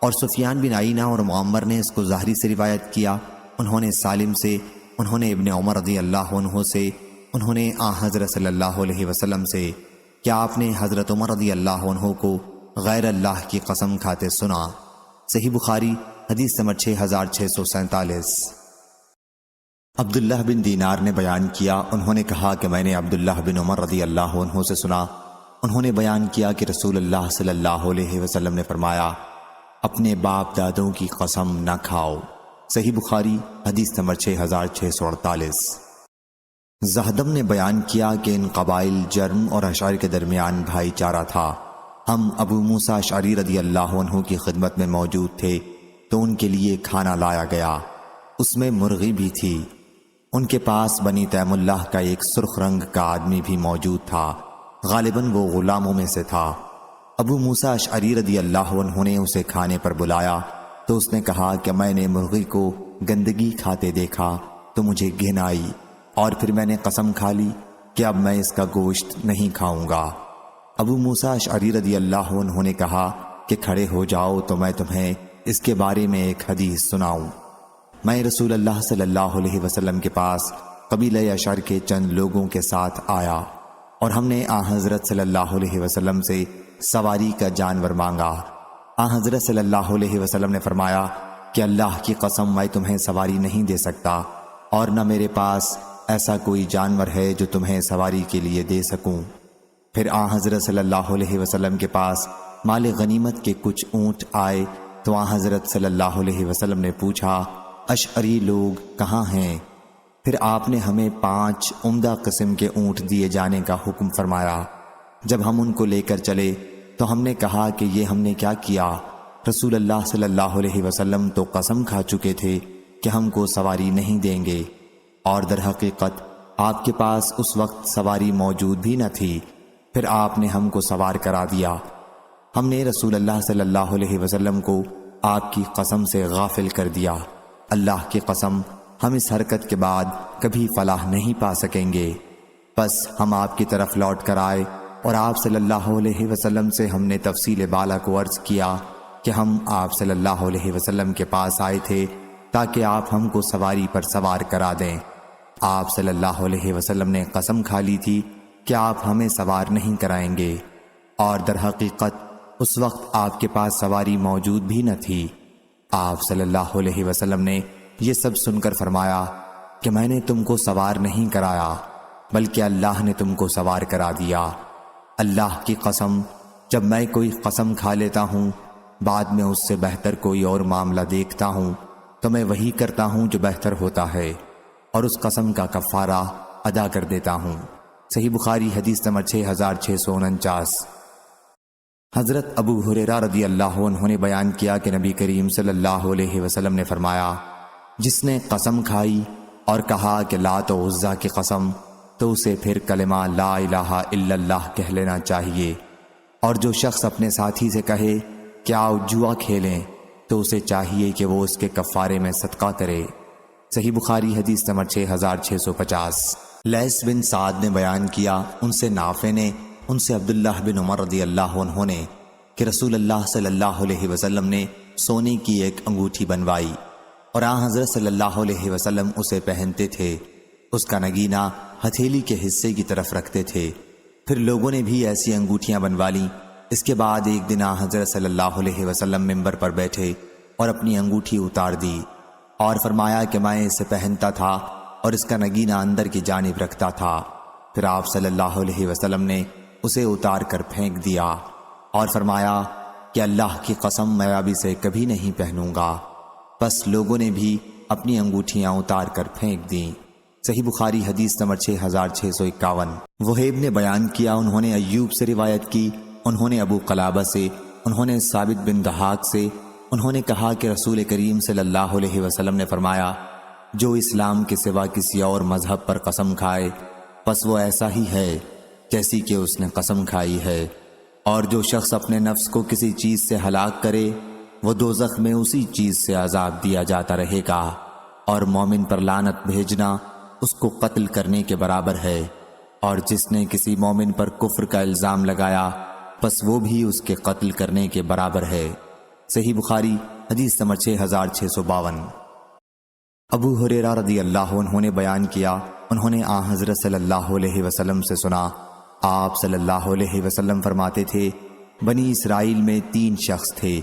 اور سفیان بن عینہ اور معمر نے اس کو ظاہری سے روایت کیا۔ انہوں نے سالم سے، انہوں نے ابن عمر رضی اللہ عنہ سے، انہوں نے حضرت صلی اللہ علیہ وسلم سے کہ آپ نے حضرت عمر رضی اللہ عنہ کو غیر اللہ کی قسم کھاتے سنا۔ صحیح بخاری حدیث نمبر 6647۔ عبداللہ بن دینار نے بیان کیا، انہوں نے کہا کہ میں نے عبداللہ بن عمر رضی اللہ عنہ سے سنا، انہوں نے بیان کیا کہ رسول اللہ صلی اللہ علیہ وسلم نے فرمایا، اپنے باپ دادوں کی قسم نہ کھاؤ۔ صحیح بخاری حدیث نمبر 6648۔ زہدم نے بیان کیا کہ ان قبائل جرم اور اشعری کے درمیان بھائی چارہ تھا۔ ہم ابو موسیٰ اشعری رضی اللہ عنہ کی خدمت میں موجود تھے تو ان کے لیے کھانا لایا گیا، اس میں مرغی بھی تھی۔ ان کے پاس بنی تیم اللہ کا ایک سرخ رنگ کا آدمی بھی موجود تھا، غالباً وہ غلاموں میں سے تھا۔ ابو موسیٰ اشعری رضی اللہ عنہ نے اسے کھانے پر بلایا تو اس نے کہا کہ میں نے مرغی کو گندگی کھاتے دیکھا تو مجھے گھن آئی، اور پھر میں نے قسم کھا لی کہ اب میں اس کا گوشت نہیں کھاؤں گا۔ ابو موسیٰ اشعری رضی اللہ عنہ نے کہا کہ کھڑے ہو جاؤ تو میں تمہیں اس کے بارے میں ایک حدیث سناؤں۔ میں رسول اللہ صلی اللہ علیہ وسلم کے پاس قبیلہ اشعر کے چند لوگوں کے ساتھ آیا، اور ہم نے آن حضرت صلی اللہ علیہ وسلم سے سواری کا جانور مانگا۔ آن حضرت صلی اللہ علیہ وسلم نے فرمایا کہ اللہ کی قسم میں تمہیں سواری نہیں دے سکتا، اور نہ میرے پاس ایسا کوئی جانور ہے جو تمہیں سواری کے لیے دے سکوں۔ پھر آن حضرت صلی اللہ علیہ وسلم کے پاس مال غنیمت کے کچھ اونٹ آئے تو آن حضرت صلی اللہ علیہ وسلم نے پوچھا اشعری لوگ کہاں ہیں؟ پھر آپ نے ہمیں 5 عمدہ قسم کے اونٹ دیے جانے کا حکم فرمایا۔ جب ہم ان کو لے کر چلے تو ہم نے کہا کہ یہ ہم نے کیا کیا؟ رسول اللہ صلی اللہ علیہ وسلم تو قسم کھا چکے تھے کہ ہم کو سواری نہیں دیں گے، اور در حقیقت آپ کے پاس اس وقت سواری موجود بھی نہ تھی۔ پھر آپ نے ہم کو سوار کرا دیا۔ ہم نے رسول اللہ صلی اللہ علیہ وسلم کو آپ کی قسم سے غافل کر دیا۔ اللہ کی قسم ہم اس حرکت کے بعد کبھی فلاح نہیں پا سکیں گے۔ پس ہم آپ کی طرف لوٹ کر آئے، اور آپ صلی اللہ علیہ وسلم سے ہم نے تفصیل بالا کو عرض کیا کہ ہم آپ صلی اللہ علیہ وسلم کے پاس آئے تھے تاکہ آپ ہم کو سواری پر سوار کرا دیں۔ آپ صلی اللہ علیہ وسلم نے قسم کھا لی تھی کہ آپ ہمیں سوار نہیں کرائیں گے، اور در حقیقت اس وقت آپ کے پاس سواری موجود بھی نہ تھی۔ آپ صلی اللہ علیہ وسلم نے یہ سب سن کر فرمایا کہ میں نے تم کو سوار نہیں کرایا بلکہ اللہ نے تم کو سوار کرا دیا۔ اللہ کی قسم جب میں کوئی قسم کھا لیتا ہوں بعد میں اس سے بہتر کوئی اور معاملہ دیکھتا ہوں تو میں وہی کرتا ہوں جو بہتر ہوتا ہے، اور اس قسم کا کفارہ ادا کر دیتا ہوں۔ صحیح بخاری حدیث نمبر 6649۔ حضرت ابو ہریرہ رضی اللہ عنہ نے بیان کیا کہ نبی کریم صلی اللہ علیہ وسلم نے فرمایا جس نے قسم کھائی اور کہا کہ لات و عزیٰ کی قسم تو اسے پھر کلمہ لا الہ الا اللہ کہہ لینا چاہیے، اور جو شخص اپنے ساتھی سے کہے کہ آؤ جوا کھیلیں تو اسے چاہیے کہ وہ اس کے کفارے میں صدقہ کرے۔ صحیح بخاری حدیث نمبر 6650۔ لیث بن سعد نے بیان کیا ان سے نافع نے ان سے عبداللہ بن عمر رضی اللہ عنہ نے کہ رسول اللہ صلی اللہ علیہ وسلم نے سونے کی ایک انگوٹھی بنوائی، اور آن حضرت صلی اللہ علیہ وسلم اسے پہنتے تھے۔ اس کا نگینہ ہتھیلی کے حصے کی طرف رکھتے تھے۔ پھر لوگوں نے بھی ایسی انگوٹھیاں بنوا لیں۔ اس کے بعد ایک دن آن حضرت صلی اللہ علیہ وسلم منبر پر بیٹھے اور اپنی انگوٹھی اتار دی، اور فرمایا کہ میں اسے پہنتا تھا اور اس کا نگینہ اندر کی جانب رکھتا تھا۔ پھر آپ صلی اللہ علیہ وسلم نے اسے اتار کر پھینک دیا اور فرمایا کہ اللہ کی قسم میں اب اسے کبھی نہیں پہنوں گا۔ پس لوگوں نے بھی اپنی انگوٹھیاں اتار کر پھینک دیں۔ صحیح بخاری حدیث نمبر 6651۔ وہیب نے بیان کیا انہوں نے ایوب سے روایت کی، انہوں نے ابو قلابہ سے، انہوں نے ثابت بن دحاق سے، انہوں نے کہا کہ رسول کریم صلی اللہ علیہ وسلم نے فرمایا جو اسلام کے سوا کسی اور مذہب پر قسم کھائے پس وہ ایسا ہی ہے جیسی کہ اس نے قسم کھائی ہے، اور جو شخص اپنے نفس کو کسی چیز سے ہلاک کرے وہ دوزخ میں اسی چیز سے عذاب دیا جاتا رہے گا، اور مومن پر لعنت بھیجنا اس کو قتل کرنے کے برابر ہے، اور جس نے کسی مومن پر کفر کا الزام لگایا پس وہ بھی اس کے قتل کرنے کے برابر ہے۔ صحیح بخاری حدیث نمبر 6652۔ ابو ہریرہ رضی اللہ عنہ نے بیان کیا انہوں نے آن حضرت صلی اللہ علیہ وسلم سے سنا، آپ صلی اللہ علیہ وسلم فرماتے تھے بنی اسرائیل میں 3 شخص تھے،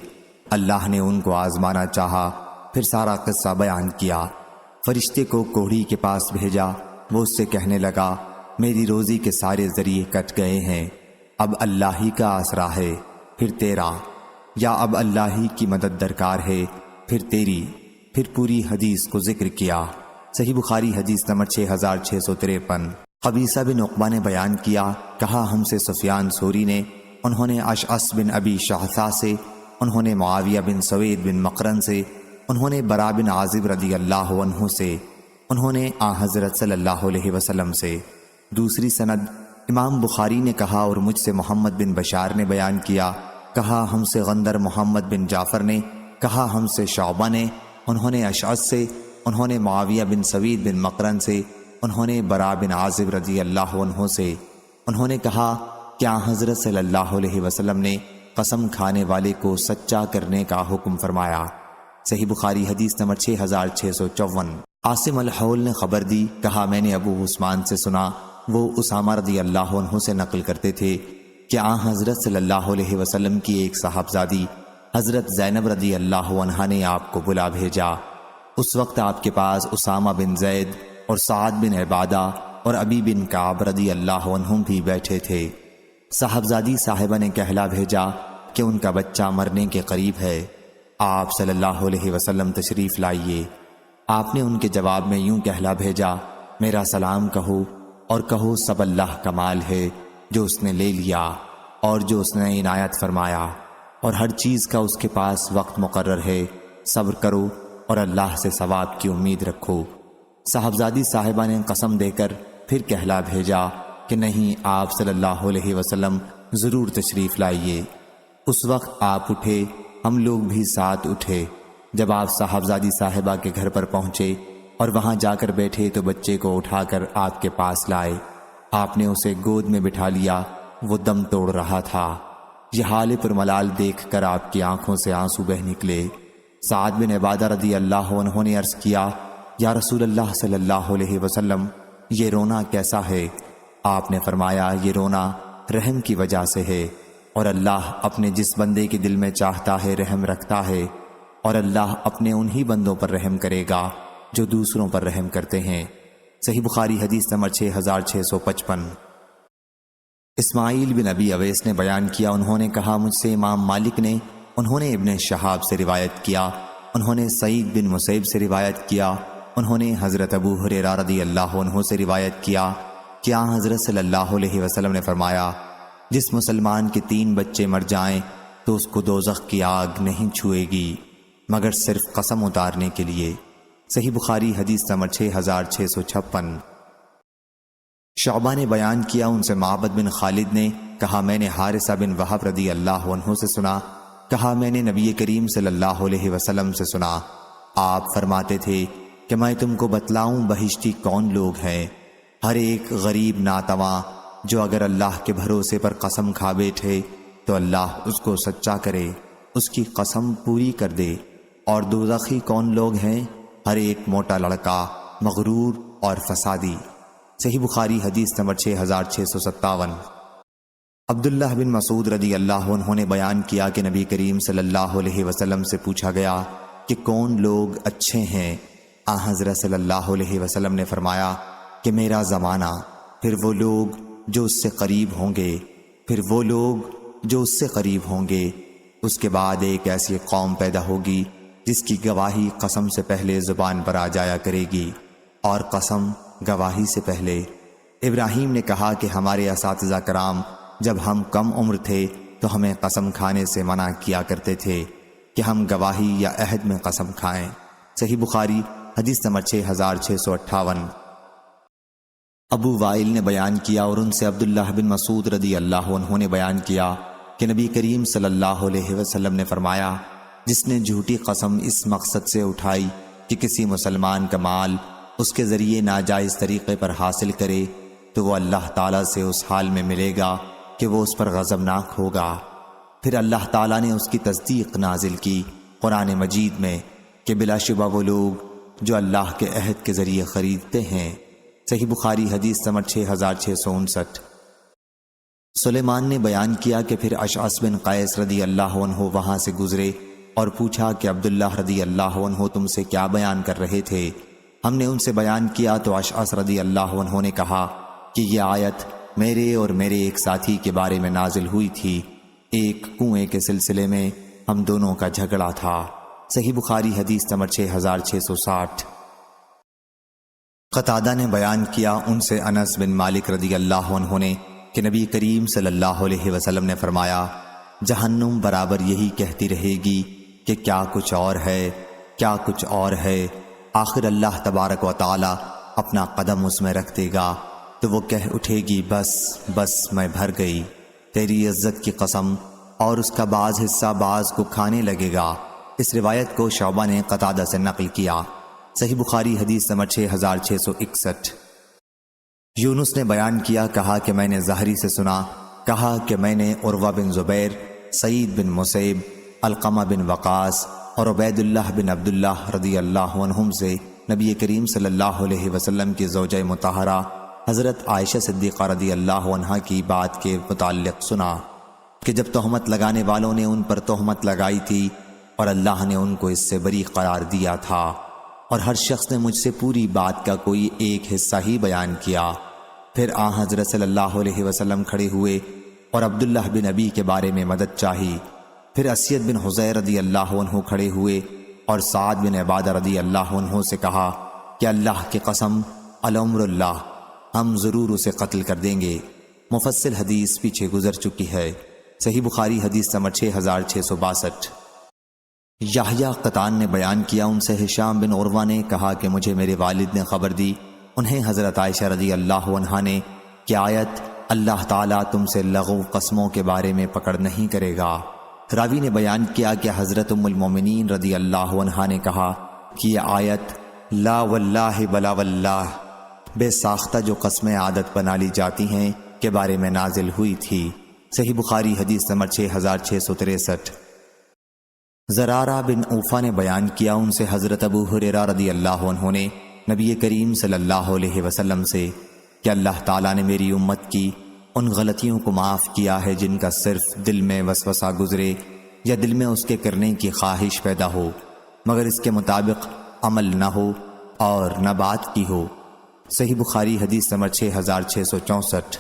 اللہ نے ان کو آزمانا چاہا، پھر سارا قصہ بیان کیا۔ فرشتے کو کوڑھی کے پاس بھیجا، وہ اس سے کہنے لگا میری روزی کے سارے ذریعے کٹ گئے ہیں، اب اللہ ہی کا آسرا ہے پھر تیرا، یا اب اللہ ہی کی مدد درکار ہے پھر تیری، پھر پوری حدیث کو ذکر کیا۔ صحیح بخاری حدیث نمبر 6653۔ قبیصہ بن عقبہ نے بیان کیا کہا ہم سے سفیان ثوری نے، انہوں نے اشعث بن ابی شعثہ سے، انہوں نے معاویہ بن سوید بن مقرن سے، انہوں نے برا بن عازب رضی اللہ عنہ سے، انہوں نے آن حضرت صلی اللہ علیہ وسلم سے۔ دوسری سند امام بخاری نے کہا اور مجھ سے محمد بن بشار نے بیان کیا کہا ہم سے غندر محمد بن جعفر نے، کہا ہم سے شعبہ نے، انہوں نے اشعث سے، انہوں نے معاویہ بن سوید بن مقرن سے، انہوں نے برا بن عازب رضی اللہ عنہ سے، انہوں نے کہا کیا حضرت صلی اللہ علیہ وسلم نے قسم کھانے والے کو سچا کرنے کا حکم فرمایا؟ صحیح بخاری حدیث نمبر 6654۔ عاصم الحول نے خبر دی، کہا میں نے ابو عثمان سے سنا، وہ اسامہ رضی اللہ عنہ سے نقل کرتے تھے کہ آن حضرت صلی اللہ علیہ وسلم کی ایک صاحبزادی حضرت زینب رضی اللہ عنہا نے آپ کو بلا بھیجا۔ اس وقت آپ کے پاس اسامہ بن زید اور سعد بن عبادہ اور ابی بن کعب رضی اللہ عنہم بھی بیٹھے تھے۔ صاحبزادی صاحبہ نے کہلا بھیجا کہ ان کا بچہ مرنے کے قریب ہے، آپ صلی اللہ علیہ وسلم تشریف لائیے۔ آپ نے ان کے جواب میں یوں کہلا بھیجا، میرا سلام کہو اور کہو سب اللہ کا مال ہے جو اس نے لے لیا اور جو اس نے عنایت فرمایا، اور ہر چیز کا اس کے پاس وقت مقرر ہے، صبر کرو اور اللہ سے ثواب کی امید رکھو۔ صاحبزادی صاحبہ نے قسم دے کر پھر کہلا بھیجا کہ نہیں، آپ صلی اللہ علیہ وسلم ضرور تشریف لائیے۔ اس وقت آپ اٹھے، ہم لوگ بھی ساتھ اٹھے۔ جب آپ صاحبزادی صاحبہ کے گھر پر پہنچے اور وہاں جا کر بیٹھے تو بچے کو اٹھا کر آپ کے پاس لائے۔ آپ نے اسے گود میں بٹھا لیا، وہ دم توڑ رہا تھا۔ یہ حال پرملال دیکھ کر آپ کی آنکھوں سے آنسو بہہ نکلے۔ سعد بن عبادہ رضی اللہ عنہ نے عرض کیا، یا رسول اللہ صلی اللہ علیہ وسلم، یہ رونا کیسا ہے؟ آپ نے فرمایا، یہ رونا رحم کی وجہ سے ہے، اور اللہ اپنے جس بندے کے دل میں چاہتا ہے رحم رکھتا ہے، اور اللہ اپنے انہی بندوں پر رحم کرے گا جو دوسروں پر رحم کرتے ہیں۔ صحیح بخاری حدیث نمبر 6655۔ اسماعیل بن ابی اویس نے بیان کیا، انہوں نے کہا مجھ سے امام مالک نے، انہوں نے ابن شہاب سے روایت کیا، انہوں نے سعید بن مسیب سے روایت کیا، انہوں نے حضرت ابو ہریرہ رضی اللہ عنہ سے روایت کیا کہ حضرت صلی اللہ علیہ وسلم نے فرمایا، جس مسلمان کے 3 بچے مر جائیں تو اس کو دوزخ کی آگ نہیں چھوئے گی مگر صرف قسم اتارنے کے لیے۔ صحیح بخاری حدیث نمبر 6656۔ شعبہ نے بیان کیا، ان سے معبد بن خالد نے کہا میں نے حارثہ بن وہب رضی اللہ عنہ سے سنا، کہا میں نے نبی کریم صلی اللہ علیہ وسلم سے سنا، آپ فرماتے تھے کہ میں تم کو بتلاؤں بہشتی کون لوگ ہیں؟ ہر ایک غریب ناتواں جو اگر اللہ کے بھروسے پر قسم کھا بیٹھے تو اللہ اس کو سچا کرے، اس کی قسم پوری کر دے۔ اور دوزخی کون لوگ ہیں؟ ہر ایک موٹا لڑکا، مغرور اور فسادی۔ صحیح بخاری حدیث نمبر 6657۔ عبداللہ بن مسعود رضی اللہ عنہ نے بیان کیا کہ نبی کریم صلی اللہ علیہ وسلم سے پوچھا گیا کہ کون لوگ اچھے ہیں؟ حضرت صلی اللہ علیہ وسلم نے فرمایا کہ میرا زمانہ، پھر وہ لوگ جو اس سے قریب ہوں گے، پھر وہ لوگ جو اس سے قریب ہوں گے، اس کے بعد ایک ایسی قوم پیدا ہوگی جس کی گواہی قسم سے پہلے زبان پر آ جایا کرے گی اور قسم گواہی سے پہلے۔ ابراہیم نے کہا کہ ہمارے اساتذہ کرام جب ہم کم عمر تھے تو ہمیں قسم کھانے سے منع کیا کرتے تھے کہ ہم گواہی یا عہد میں قسم کھائیں۔ صحیح بخاری حدیث نمبر 6658۔ ابو وائل نے بیان کیا اور ان سے عبداللہ بن مسعود رضی اللہ عنہ نے بیان کیا کہ نبی کریم صلی اللہ علیہ وسلم نے فرمایا، جس نے جھوٹی قسم اس مقصد سے اٹھائی کہ کسی مسلمان کا مال اس کے ذریعے ناجائز طریقے پر حاصل کرے تو وہ اللہ تعالیٰ سے اس حال میں ملے گا کہ وہ اس پر غضبناک ہوگا۔ پھر اللہ تعالیٰ نے اس کی تصدیق نازل کی قرآن مجید میں کہ بلا شبہ وہ لوگ جو اللہ کے عہد کے ذریعے خریدتے ہیں۔ صحیح بخاری حدیث نمبر 6659۔ سلیمان نے بیان کیا کہ پھر اشعث بن قیس رضی اللہ عنہ وہاں سے گزرے اور پوچھا کہ عبداللہ رضی اللہ عنہ تم سے کیا بیان کر رہے تھے؟ ہم نے ان سے بیان کیا تو اشعث رضی اللہ عنہ نے کہا کہ یہ آیت میرے اور میرے ایک ساتھی کے بارے میں نازل ہوئی تھی، ایک کنویں کے سلسلے میں ہم دونوں کا جھگڑا تھا۔ صحیح بخاری حدیث نمبر 6660۔ قتادہ نے بیان کیا ان سے انس بن مالک رضی اللہ عنہ نے کہ نبی کریم صلی اللہ علیہ وسلم نے فرمایا، جہنم برابر یہی کہتی رہے گی کہ کیا کچھ اور ہے، کیا کچھ اور ہے، آخر اللہ تبارک و تعالی اپنا قدم اس میں رکھ دے گا تو وہ کہہ اٹھے گی بس بس میں بھر گئی، تیری عزت کی قسم، اور اس کا بعض حصہ بعض کو کھانے لگے گا۔ اس روایت کو شعبہ نے قتادہ سے نقل کیا۔ صحیح بخاری حدیث نمبر 6661۔ یونس نے بیان کیا، کہا کہ میں نے زہری سے سنا، کہا کہ میں نے عروہ بن زبیر، سعید بن مسیب، علقمہ بن وقاص اور عبید اللہ بن عبداللہ رضی اللہ عنہم سے نبی کریم صلی اللہ علیہ وسلم کی زوجہ مطہرہ حضرت عائشہ صدیقہ رضی اللہ عنہا کی بات کے متعلق سنا کہ جب تہمت لگانے والوں نے ان پر تہمت لگائی تھی اور اللہ نے ان کو اس سے بری قرار دیا تھا، اور ہر شخص نے مجھ سے پوری بات کا کوئی ایک حصہ ہی بیان کیا۔ پھر حضرت صلی اللہ علیہ وسلم کھڑے ہوئے اور عبداللہ بن ابی کے بارے میں مدد چاہی۔ پھر اسید بن حضیر رضی اللہ عنہ کھڑے ہوئے اور سعد بن عبادہ رضی اللہ عنہ سے کہا کہ اللہ کی قسم، الامر اللہ، ہم ضرور اسے قتل کر دیں گے۔ مفصل حدیث پیچھے گزر چکی ہے۔ صحیح بخاری حدیث نمبر 6662۔ یحییٰ قطان نے بیان کیا، ان سے ہشام بن عروہ نے کہا کہ مجھے میرے والد نے خبر دی، انہیں حضرت عائشہ رضی اللہ عنہا نے کہ آیت اللہ تعالیٰ تم سے لغو قسموں کے بارے میں پکڑ نہیں کرے گا۔ راوی نے بیان کیا کہ حضرت ام المومنین رضی اللہ عنہا نے کہا کہ یہ آیت لا واللہ بلا واللہ، بے ساختہ جو قسمیں عادت بنا لی جاتی ہیں کے بارے میں نازل ہوئی تھی۔ صحیح بخاری حدیث نمبر 6663۔ زرارہ بن اوفا نے بیان کیا، ان سے حضرت ابو ہریرہ رضی اللہ عنہ نے نبی کریم صلی اللہ علیہ وسلم سے کہ اللہ تعالیٰ نے میری امت کی ان غلطیوں کو معاف کیا ہے جن کا صرف دل میں وسوسہ گزرے یا دل میں اس کے کرنے کی خواہش پیدا ہو مگر اس کے مطابق عمل نہ ہو اور نہ بات کی ہو۔ صحیح بخاری حدیث نمبر 6664۔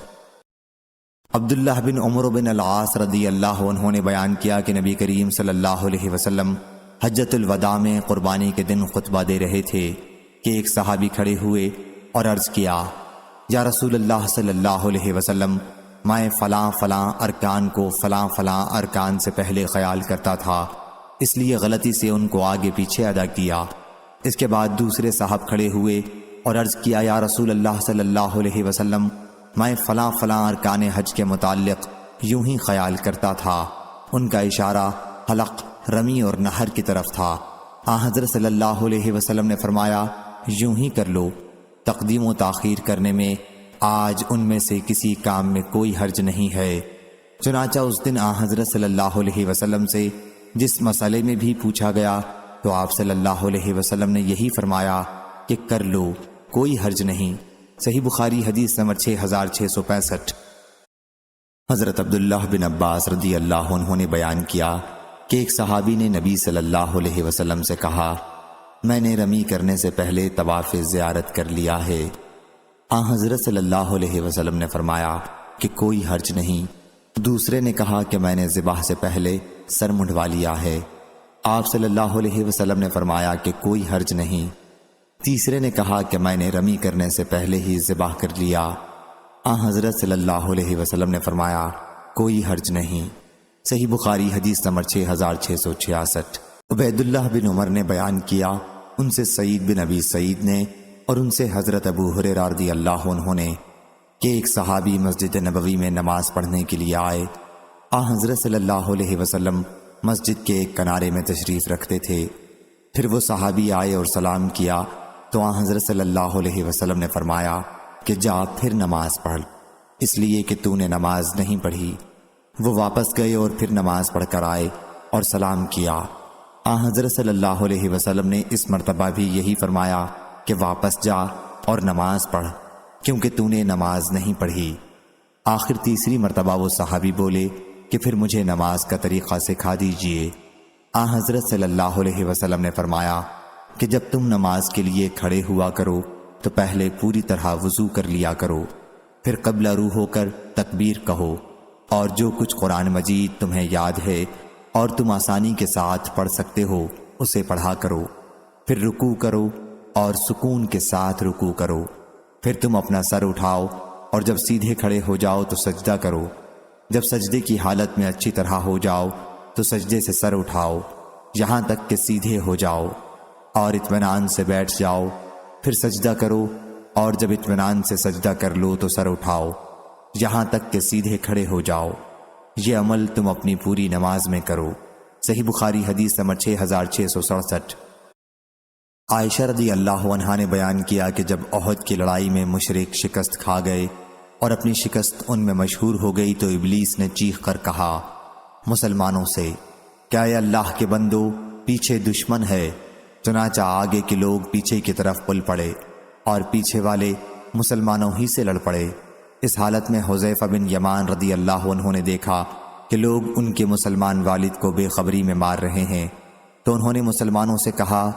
عبداللہ بن عمر بن العاص رضی اللہ عنہ نے بیان کیا کہ نبی کریم صلی اللہ علیہ وسلم حجۃ الوداع میں قربانی کے دن خطبہ دے رہے تھے کہ ایک صحابی کھڑے ہوئے اور عرض کیا، یا رسول اللہ صلی اللہ علیہ وسلم، میں فلاں فلاں ارکان کو فلاں فلاں ارکان سے پہلے خیال کرتا تھا، اس لیے غلطی سے ان کو آگے پیچھے ادا کیا۔ اس کے بعد دوسرے صاحب کھڑے ہوئے اور عرض کیا، یا رسول اللہ صلی اللہ علیہ وسلم، میں فلاں فلاں ارکان حج کے متعلق یوں ہی خیال کرتا تھا۔ ان کا اشارہ حلق، رمی اور نہر کی طرف تھا۔ حضرت صلی اللہ علیہ وسلم نے فرمایا، یوں ہی کر لو، تقدیم و تاخیر کرنے میں آج ان میں سے کسی کام میں کوئی حرج نہیں ہے۔ چنانچہ اس دن حضرت صلی اللہ علیہ وسلم سے جس مسئلے میں بھی پوچھا گیا تو آپ صلی اللہ علیہ وسلم نے یہی فرمایا کہ کر لو، کوئی حرج نہیں۔ صحیح بخاری حدیث نمبر 6665۔ حضرت عبداللہ بن عباس رضی اللہ عنہ نے بیان کیا کہ ایک صحابی نے نبی صلی اللہ علیہ وسلم سے کہا، میں نے رمی کرنے سے پہلے طواف زیارت کر لیا ہے۔ حضرت صلی اللہ علیہ وسلم نے فرمایا کہ کوئی حرج نہیں۔ دوسرے نے کہا کہ میں نے ذبح سے پہلے سر منڈوا لیا ہے۔ آپ صلی اللہ علیہ وسلم نے فرمایا کہ کوئی حرج نہیں۔ تیسرے نے کہا کہ میں نے رمی کرنے سے پہلے ہی ذبح کر لیا۔ حضرت صلی اللہ علیہ وسلم نے فرمایا کوئی حرج نہیں۔ صحیح بخاری حدیث نمبر 6666۔ عبید اللہ بن عمر نے بیان کیا، ان سے سعید بن ابی سعید نے اور ان سے حضرت ابو ہریرہ رضی اللہ عنہ نے کہ ایک صحابی مسجد نبوی میں نماز پڑھنے کے لیے آئے۔ حضرت صلی اللہ علیہ وسلم مسجد کے ایک کنارے میں تشریف رکھتے تھے۔ پھر وہ صحابی آئے اور سلام کیا تو حضرت صلی اللہ علیہ وسلم نے فرمایا کہ جا پھر نماز پڑھ، اس لیے کہ تو نے نماز نہیں پڑھی۔ وہ واپس گئے اور پھر نماز پڑھ کر آئے اور سلام کیا۔ حضرت صلی اللہ علیہ وسلم نے اس مرتبہ بھی یہی فرمایا کہ واپس جا اور نماز پڑھ کیونکہ تو نے نماز نہیں پڑھی۔ آخر تیسری مرتبہ وہ صحابی بولے کہ پھر مجھے نماز کا طریقہ سکھا دیجئے۔ حضرت صلی اللہ علیہ وسلم نے فرمایا کہ جب تم نماز کے لیے کھڑے ہوا کرو تو پہلے پوری طرح وضو کر لیا کرو، پھر قبلہ رو ہو کر تکبیر کہو، اور جو کچھ قرآن مجید تمہیں یاد ہے اور تم آسانی کے ساتھ پڑھ سکتے ہو اسے پڑھا کرو، پھر رکوع کرو اور سکون کے ساتھ رکوع کرو، پھر تم اپنا سر اٹھاؤ اور جب سیدھے کھڑے ہو جاؤ تو سجدہ کرو، جب سجدے کی حالت میں اچھی طرح ہو جاؤ تو سجدے سے سر اٹھاؤ یہاں تک کہ سیدھے ہو جاؤ اور اطمینان سے بیٹھ جاؤ، پھر سجدہ کرو اور جب اطمینان سے سجدہ کر لو تو سر اٹھاؤ یہاں تک کہ سیدھے کھڑے ہو جاؤ۔ یہ عمل تم اپنی پوری نماز میں کرو۔ صحیح بخاری حدیث نمبر 6667۔ عائشہ رضی اللہ عنہا نے بیان کیا کہ جب احد کی لڑائی میں مشرک شکست کھا گئے اور اپنی شکست ان میں مشہور ہو گئی تو ابلیس نے چیخ کر کہا مسلمانوں سے، کیا اے اللہ کے بندو پیچھے دشمن ہے؟ چنانچہ آگے کے لوگ پیچھے کی طرف پل پڑے اور پیچھے والے مسلمانوں ہی سے لڑ پڑے۔ اس حالت میں حذیفہ بن یمان رضی اللہ عنہ نے دیکھا کہ لوگ ان کے مسلمان والد کو بے خبری میں مار رہے ہیں، تو انہوں نے مسلمانوں سے کہا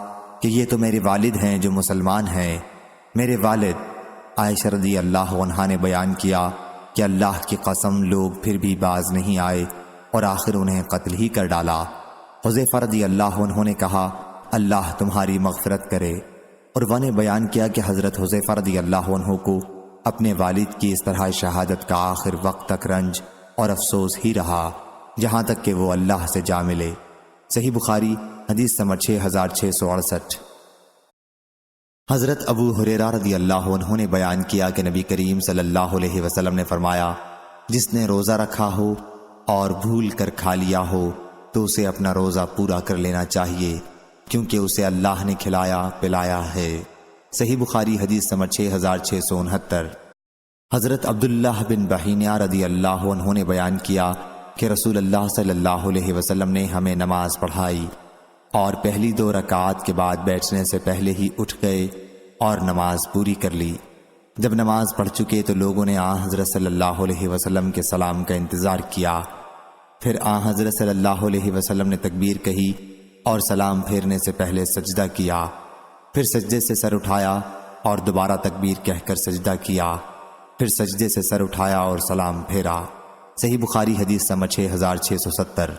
کہ یہ تو میرے والد ہیں جو مسلمان ہیں، میرے والد۔ عائشہ رضی اللہ عنہا نے بیان کیا کہ اللہ کی قسم لوگ پھر بھی باز نہیں آئے اور آخر انہیں قتل ہی کر ڈالا۔ حذیفہ رضی اللہ عنہ نے کہا اللہ تمہاری مغفرت کرے۔ عروہ نے بیان کیا کہ حضرت حذیفہ رضی اللہ عنہ کو اپنے والد کی اس طرح شہادت کا آخر وقت تک رنج اور افسوس ہی رہا جہاں تک کہ وہ اللہ سے جا ملے۔ صحیح بخاری حدیث نمبر 6668۔ حضرت ابو ہریرہ رضی اللہ عنہ نے بیان کیا کہ نبی کریم صلی اللہ علیہ وسلم نے فرمایا جس نے روزہ رکھا ہو اور بھول کر کھا لیا ہو تو اسے اپنا روزہ پورا کر لینا چاہیے، کیونکہ اسے اللہ نے کھلایا پلایا ہے۔ صحیح بخاری حدیث نمبر 6669۔ حضرت عبداللہ بن بحینہ رضی اللہ عنہ نے بیان کیا کہ رسول اللہ صلی اللہ علیہ وسلم نے ہمیں نماز پڑھائی اور پہلی 2 رکعات کے بعد بیٹھنے سے پہلے ہی اٹھ گئے اور نماز پوری کر لی۔ جب نماز پڑھ چکے تو لوگوں نے آن حضرت صلی اللہ علیہ وسلم کے سلام کا انتظار کیا، پھر آن حضرت صلی اللہ علیہ وسلم نے تکبیر کہی اور سلام پھیرنے سے پہلے سجدہ کیا، پھر سجدے سے سر اٹھایا اور دوبارہ تکبیر کہہ کر سجدہ کیا، پھر سجدے سے سر اٹھایا اور سلام پھیرا۔ صحیح بخاری حدیث نمبر 6670۔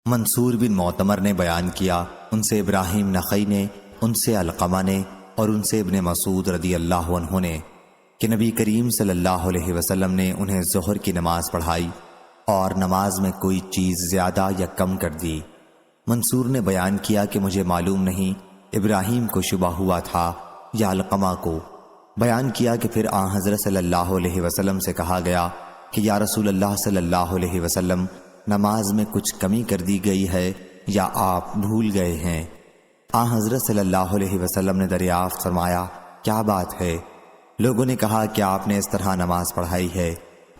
منصور بن معتمر نے بیان کیا، ان سے ابراہیم نخعی نے، ان سے علقمہ نے اور ان سے ابن مسعود رضی اللہ عنہ نے کہ نبی کریم صلی اللہ علیہ وسلم نے انہیں ظہر کی نماز پڑھائی اور نماز میں کوئی چیز زیادہ یا کم کر دی۔ منصور نے بیان کیا کہ مجھے معلوم نہیں ابراہیم کو شبہ ہوا تھا یا علقمہ کو۔ بیان کیا کہ پھر آن حضرت صلی اللہ علیہ وسلم سے کہا گیا کہ یا رسول اللہ صلی اللہ علیہ وسلم نماز میں کچھ کمی کر دی گئی ہے یا آپ بھول گئے ہیں؟ آن حضرت صلی اللہ علیہ وسلم نے دریافت فرمایا کیا بات ہے؟ لوگوں نے کہا کہ آپ نے اس طرح نماز پڑھائی ہے۔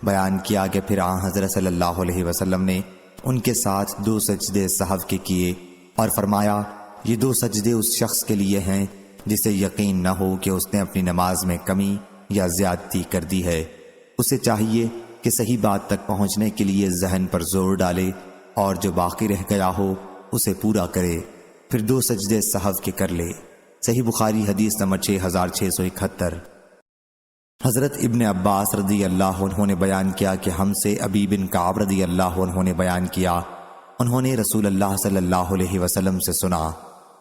بیان کیا کہ پھر آن حضرت صلی اللہ علیہ وسلم نے ان کے ساتھ 2 سجدے سہو کے کیے اور فرمایا یہ 2 سجدے اس شخص کے لیے ہیں جسے یقین نہ ہو کہ اس نے اپنی نماز میں کمی یا زیادتی کر دی ہے۔ اسے چاہیے کہ صحیح بات تک پہنچنے کے لیے ذہن پر زور ڈالے اور جو باقی رہ گیا ہو اسے پورا کرے، پھر 2 سجدے سہو کے کر لے۔ صحیح بخاری حدیث نمبر 6671۔ حضرت ابن عباس رضی اللہ عنہ نے بیان کیا کہ ہم سے ابی بن کعب رضی اللہ عنہ نے بیان کیا، انہوں نے رسول اللہ صلی اللہ علیہ وسلم سے سنا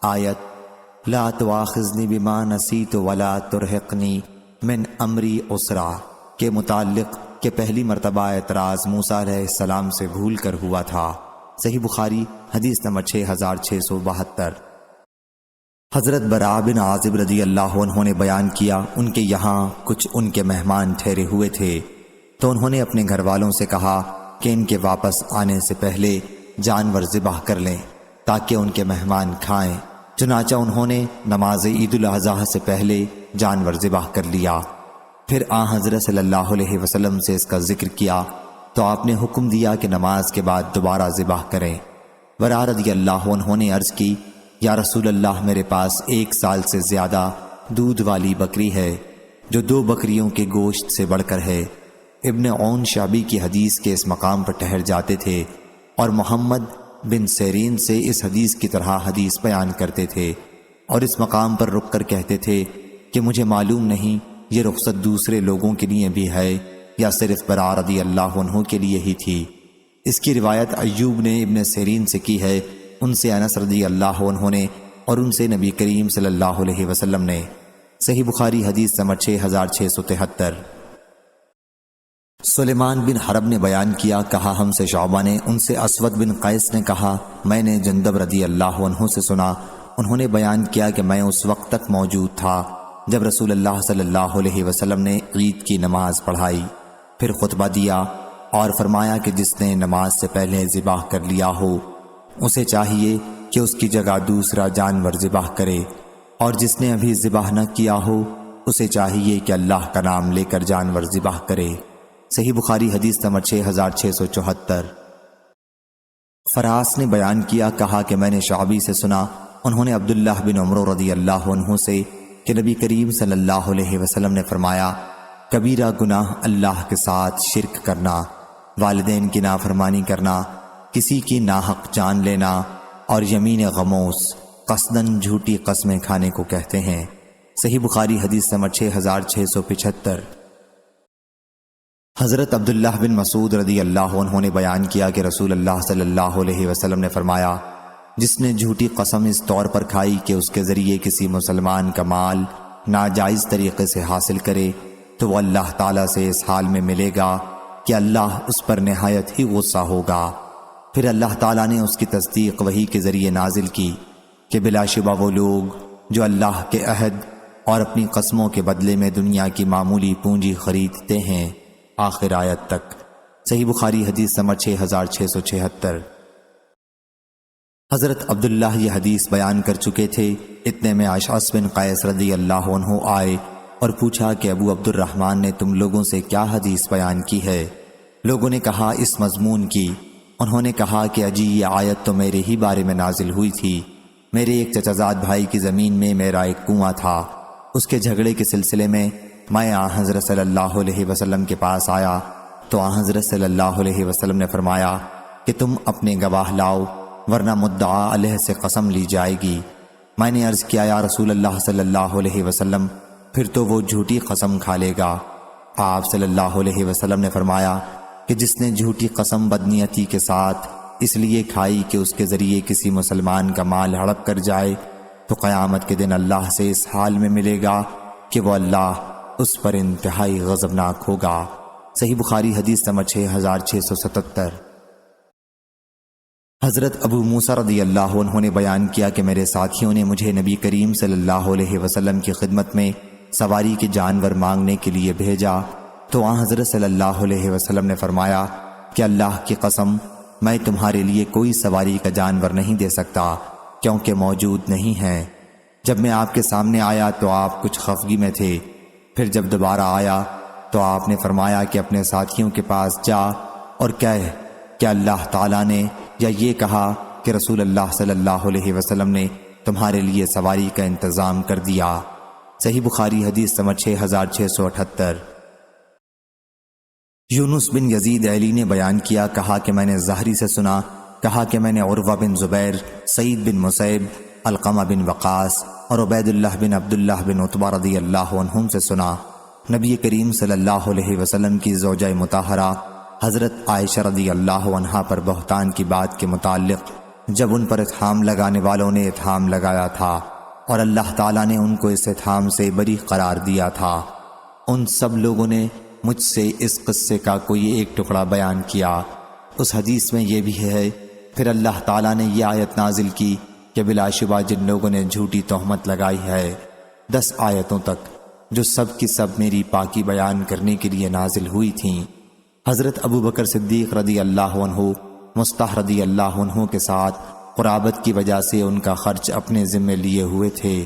آیت لا تواخذنی بما نسیت ولا ترہقنی من امری عسرا کے متعلق کہ پہلی مرتبہ اعتراض موسیٰ علیہ السلام سے بھول کر ہوا تھا۔ صحیح بخاری حدیث نمبر 6672۔ حضرت براء بن عازب رضی اللہ عنہ نے بیان کیا ان کے یہاں کچھ ان کے مہمان ٹھہرے ہوئے تھے، تو انہوں نے اپنے گھر والوں سے کہا کہ ان کے واپس آنے سے پہلے جانور ذبح کر لیں تاکہ ان کے مہمان کھائیں۔ چنانچہ انہوں نے نماز عید الاضحیٰ سے پہلے جانور ذبح کر لیا۔ پھر آن حضرت صلی اللہ علیہ وسلم سے اس کا ذکر کیا تو آپ نے حکم دیا کہ نماز کے بعد دوبارہ ذبح کریں۔ براء رضی اللہ عنہ نے عرض کی یا رسول اللہ میرے پاس 1 سال سے زیادہ دودھ والی بکری ہے جو 2 بکریوں کے گوشت سے بڑھ کر ہے۔ ابن عون شعبی کی حدیث کے اس مقام پر ٹھہر جاتے تھے اور محمد بن سیرین سے اس حدیث کی طرح حدیث بیان کرتے تھے اور اس مقام پر رک کر کہتے تھے کہ مجھے معلوم نہیں یہ رخصت دوسرے لوگوں کے لیے بھی ہے یا صرف براء رضی اللہ عنہ کے لیے ہی تھی۔ اس کی روایت ایوب نے ابن سیرین سے کی ہے، ان سے انس رضی اللہ عنہ نے اور ان سے نبی کریم صلی اللہ علیہ وسلم نے۔ صحیح بخاری حدیث نمبر 6673۔ سلیمان بن حرب نے بیان کیا، کہا ہم سے شعبہ نے، ان سے اسود بن قیس نے کہا میں نے جندب رضی اللہ عنہ سے سنا، انہوں نے بیان کیا کہ میں اس وقت تک موجود تھا جب رسول اللہ صلی اللہ علیہ وسلم نے عید کی نماز پڑھائی، پھر خطبہ دیا اور فرمایا کہ جس نے نماز سے پہلے ذبح کر لیا ہو اسے چاہیے کہ اس کی جگہ دوسرا جانور ذبح کرے، اور جس نے ابھی ذبح نہ کیا ہو اسے چاہیے کہ اللہ کا نام لے کر جانور ذبح کرے۔ صحیح بخاری حدیث نمبر 6674۔ فراس نے بیان کیا، کہا کہ میں نے شعبی سے سنا، انہوں نے عبداللہ بن عمر رضی اللہ عنہ سے کہ نبی کریم صلی اللہ علیہ وسلم نے فرمایا، کبیرہ گناہ اللہ کے ساتھ شرک کرنا، والدین کی نافرمانی کرنا، کسی کی ناحق جان لینا اور یمین غموس قصداً جھوٹی قسمیں کھانے کو کہتے ہیں۔ صحیح بخاری حدیث نمبر 6675۔ حضرت عبداللہ بن مسعود رضی اللہ عنہ نے بیان کیا کہ رسول اللہ صلی اللہ علیہ وسلم نے فرمایا، جس نے جھوٹی قسم اس طور پر کھائی کہ اس کے ذریعے کسی مسلمان کا مال ناجائز طریقے سے حاصل کرے تو وہ اللہ تعالیٰ سے اس حال میں ملے گا کہ اللہ اس پر نہایت ہی غصہ ہوگا۔ پھر اللہ تعالیٰ نے اس کی تصدیق وحی کے ذریعے نازل کی کہ بلا شبہ وہ لوگ جو اللہ کے عہد اور اپنی قسموں کے بدلے میں دنیا کی معمولی پونجی خریدتے ہیں، آخر آیت تک۔ صحیح بخاری حدیث نمبر 6676۔ حضرت عبداللہ یہ حدیث بیان کر چکے تھے، اتنے میں اشعث بن قیس رضی اللہ عنہ آئے اور پوچھا کہ ابو عبد الرحمن نے تم لوگوں سے کیا حدیث بیان کی ہے؟ لوگوں نے کہا اس مضمون کی۔ انہوں نے کہا کہ اجی یہ آیت تو میرے ہی بارے میں نازل ہوئی تھی۔ میرے ایک چچا زاد بھائی کی زمین میں میرا ایک کنواں تھا، اس کے جھگڑے کے سلسلے میں میں حضرت صلی اللہ علیہ وسلم کے پاس آیا تو حضرت صلی اللہ علیہ وسلم نے فرمایا کہ تم اپنے گواہ لاؤ ورنہ مدعا علیہ سے قسم لی جائے گی۔ میں نے عرض کیا یا رسول اللہ صلی اللہ علیہ وسلم، پھر تو وہ جھوٹی قسم کھا لے گا۔ آپ صلی اللہ علیہ وسلم نے فرمایا کہ جس نے جھوٹی قسم بدنیتی کے ساتھ اس لیے کھائی کہ اس کے ذریعے کسی مسلمان کا مال ہڑپ کر جائے تو قیامت کے دن اللہ سے اس حال میں ملے گا کہ وہ اللہ اس پر انتہائی غضبناک ہوگا۔ صحیح بخاری حدیث نمبر 6677۔ حضرت ابو موسیٰ رضی اللہ عنہ نے بیان کیا کہ میرے ساتھیوں نے مجھے نبی کریم صلی اللہ علیہ وسلم کی خدمت میں سواری کے جانور مانگنے کے لیے بھیجا تو حضرت صلی اللہ علیہ وسلم نے فرمایا کہ اللہ کی قسم میں تمہارے لیے کوئی سواری کا جانور نہیں دے سکتا کیونکہ موجود نہیں ہے۔ جب میں آپ کے سامنے آیا تو آپ کچھ خفگی میں تھے، پھر جب دوبارہ آیا تو آپ نے فرمایا کہ اپنے ساتھیوں کے پاس جا اور کہہ کہ اللہ تعالیٰ نے یا یہ کہا کہ رسول اللہ صلی اللہ علیہ وسلم نے تمہارے لیے سواری کا انتظام کر دیا۔ صحیح بخاری حدیث نمبر 6678۔ یونس بن یزید ایلی نے بیان کیا، کہا کہ میں نے زہری سے سنا، کہا کہ میں نے عروہ بن زبیر، سعید بن مسیب، علقمہ بن وقاص اور عبید اللہ بن عبداللہ بن عتبہ رضی اللہ عنہم سے سنا، نبی کریم صلی اللہ علیہ وسلم کی زوجہ مطہرہ حضرت عائشہ رضی اللہ عنہا پر بہتان کی بات کے متعلق جب ان پر اتہام لگانے والوں نے اتہام لگایا تھا اور اللہ تعالیٰ نے ان کو اس اتہام سے بری قرار دیا تھا، ان سب لوگوں نے مجھ سے اس قصے کا کوئی ایک ٹکڑا بیان کیا۔ اس حدیث میں یہ بھی ہے، پھر اللہ تعالیٰ نے یہ آیت نازل کی کہ بلا شبہ جن لوگوں نے جھوٹی تہمت لگائی ہے 10 آیتوں تک، جو سب کی سب میری پاکی بیان کرنے کے لیے نازل ہوئی تھیں۔ حضرت ابو بکر صدیق رضی اللہ عنہ مصطح رضی اللہ عنہ کے ساتھ قرابت کی وجہ سے ان کا خرچ اپنے ذمے لیے ہوئے تھے۔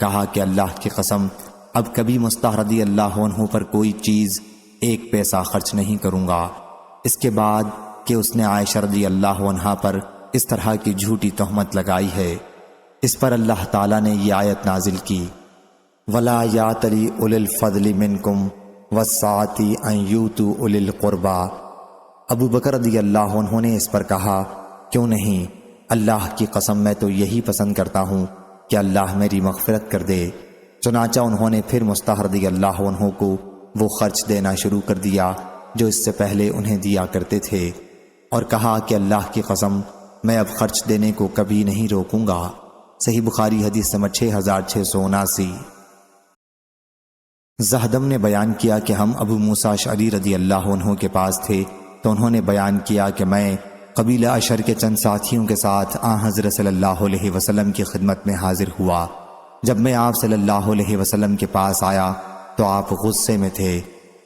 کہا کہ اللہ کی قسم اب کبھی مصطح رضی اللہ عنہ پر کوئی چیز 1 پیسہ خرچ نہیں کروں گا۔ اس کے بعد کہ اس نے عائشہ رضی اللہ عنہا پر اس طرح کی جھوٹی تہمت لگائی ہے، اس پر اللہ تعالیٰ نے یہ آیت نازل کی، وَلَا يَأْتَلِ أُولِي الْفَضْلِ مِنْكُمْ وَالسَّعَةِ أَنْ يُؤْتُوا أُولِي الْقُرْبَى۔ ابو بکر رضی اللہ عنہ نے اس پر کہا، کیوں نہیں، اللہ کی قسم میں تو یہی پسند کرتا ہوں کہ اللہ میری مغفرت کر دے۔ چنانچہ انہوں نے پھر مصطح رضی اللہ عنہ کو وہ خرچ دینا شروع کر دیا جو اس سے پہلے انہیں دیا کرتے تھے، اور کہا کہ اللہ کی قسم میں اب خرچ دینے کو کبھی نہیں روکوں گا۔ صحیح بخاری حدیث نمبر 6679۔ زہدم نے بیان کیا کہ ہم ابو موسیٰ اشعری رضی اللہ عنہ کے پاس تھے تو انہوں نے بیان کیا کہ میں قبیلہ اشر کے چند ساتھیوں کے ساتھ حضرت صلی اللہ علیہ وسلم کی خدمت میں حاضر ہوا۔ جب میں آپ صلی اللہ علیہ وسلم کے پاس آیا تو آپ غصے میں تھے،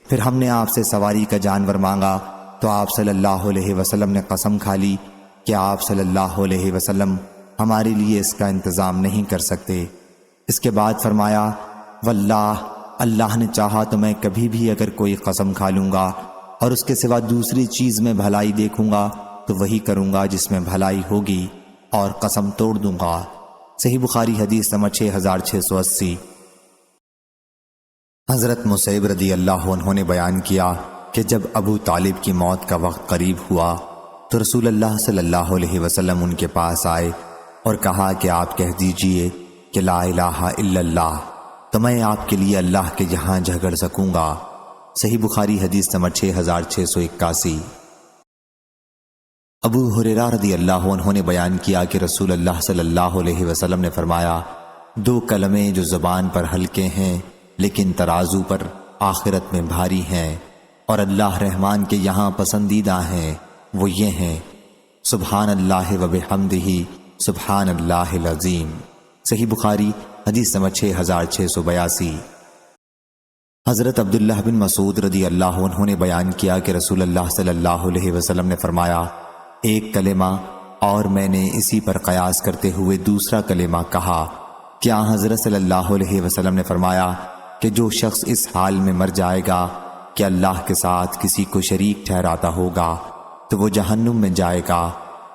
پھر ہم نے آپ سے سواری کا جانور مانگا تو آپ صلی اللہ علیہ وسلم نے قسم کھا لی کہ آپ صلی اللہ علیہ وسلم ہمارے لیے اس کا انتظام نہیں کر سکتے۔ اس کے بعد فرمایا، واللہ اللہ نے چاہا تو میں کبھی بھی اگر کوئی قسم کھا لوں گا اور اس کے سوا دوسری چیز میں بھلائی دیکھوں گا تو وہی کروں گا جس میں بھلائی ہوگی، اور قسم توڑ دوں گا۔ صحیح بخاری حدیث نمبر 6680۔ حضرت مصعب رضی اللہ عنہ نے بیان کیا کہ جب ابو طالب کی موت کا وقت قریب ہوا تو رسول اللہ صلی اللہ علیہ وسلم ان کے پاس آئے اور کہا کہ آپ کہہ دیجئے کہ لا الہ الا اللہ، تو میں آپ کے لیے اللہ کے یہاں جھگڑ سکوں گا۔ صحیح بخاری حدیث نمبر 6681۔ ابو ہریرہ رضی اللہ عنہ نے بیان کیا کہ رسول اللہ صلی اللہ علیہ وسلم نے فرمایا، دو کلمے جو زبان پر ہلکے ہیں لیکن ترازو پر آخرت میں بھاری ہیں اور اللہ رحمان کے یہاں پسندیدہ ہیں، وہ یہ ہیں، سبحان اللہ و بحمدہ سبحان اللہ العظیم۔ صحیح بخاری حدیث نمبر 6682۔ حضرت عبداللہ بن مسعود رضی اللہ عنہ نے بیان کیا کہ رسول اللہ صلی اللہ علیہ وسلم نے فرمایا، ایک کلمہ اور میں نے اسی پر قیاس کرتے ہوئے دوسرا کلمہ کہا۔ کیا حضرت صلی اللہ علیہ وسلم نے فرمایا کہ جو شخص اس حال میں مر جائے گا کہ اللہ کے ساتھ کسی کو شریک ٹھہراتا ہوگا تو وہ جہنم میں جائے گا،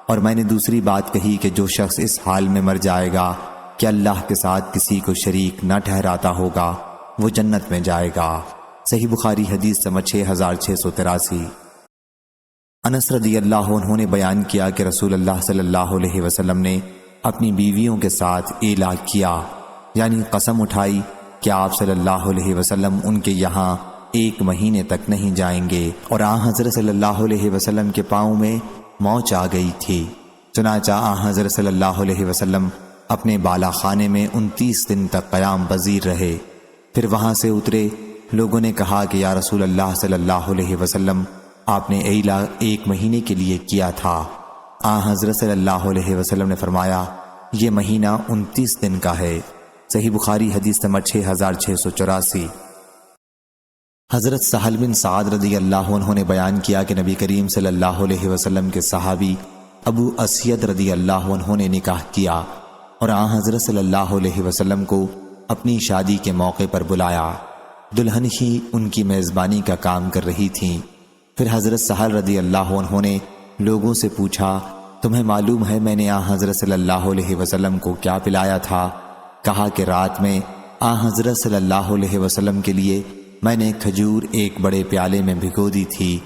اور میں نے دوسری بات کہی کہ جو شخص اس حال میں مر جائے گا کہ اللہ کے ساتھ کسی کو شریک نہ ٹھہراتا ہوگا وہ جنت میں جائے گا۔ صحیح بخاری حدیث نمبر 6683۔ انس رضی اللہ عنہ نے بیان کیا کہ رسول اللہ صلی اللہ علیہ وسلم نے اپنی بیویوں کے ساتھ اعلان کیا، یعنی قسم اٹھائی کہ آپ صلی اللہ علیہ وسلم ان کے یہاں 1 مہینے تک نہیں جائیں گے، اور حضرت صلی اللہ علیہ وسلم کے پاؤں میں موچ آ گئی تھی۔ چنانچہ حضرت صلی اللہ علیہ وسلم اپنے بالا خانے میں 29 دن تک قیام پذیر رہے، پھر وہاں سے اترے۔ لوگوں نے کہا کہ یا رسول اللہ صلی اللہ علیہ وسلم، آپ نے اعلان 1 مہینے کے لیے کیا تھا۔ حضرت صلی اللہ علیہ وسلم نے فرمایا، یہ مہینہ 29 دن کا ہے۔ صحیح بخاری حدیث نمبر 6684۔ حضرت سہل بن سعد رضی اللہ عنہ نے بیان کیا کہ نبی کریم صلی اللہ علیہ وسلم کے صحابی ابو اسید رضی اللہ عنہ نے نکاح کیا اور حضرت صلی اللہ علیہ وسلم کو اپنی شادی کے موقع پر بلایا۔ دلہن ہی ان کی میزبانی کا کام کر رہی تھیں۔ پھر حضرت سہل رضی اللہ عنہ نے لوگوں سے پوچھا، تمہیں معلوم ہے میں نے حضرت صلی اللہ علیہ وسلم کو کیا پلایا تھا؟ کہا کہ رات میں حضرت صلی اللہ علیہ وسلم کے لیے میں نے کھجور ایک بڑے پیالے میں بھگو دی تھی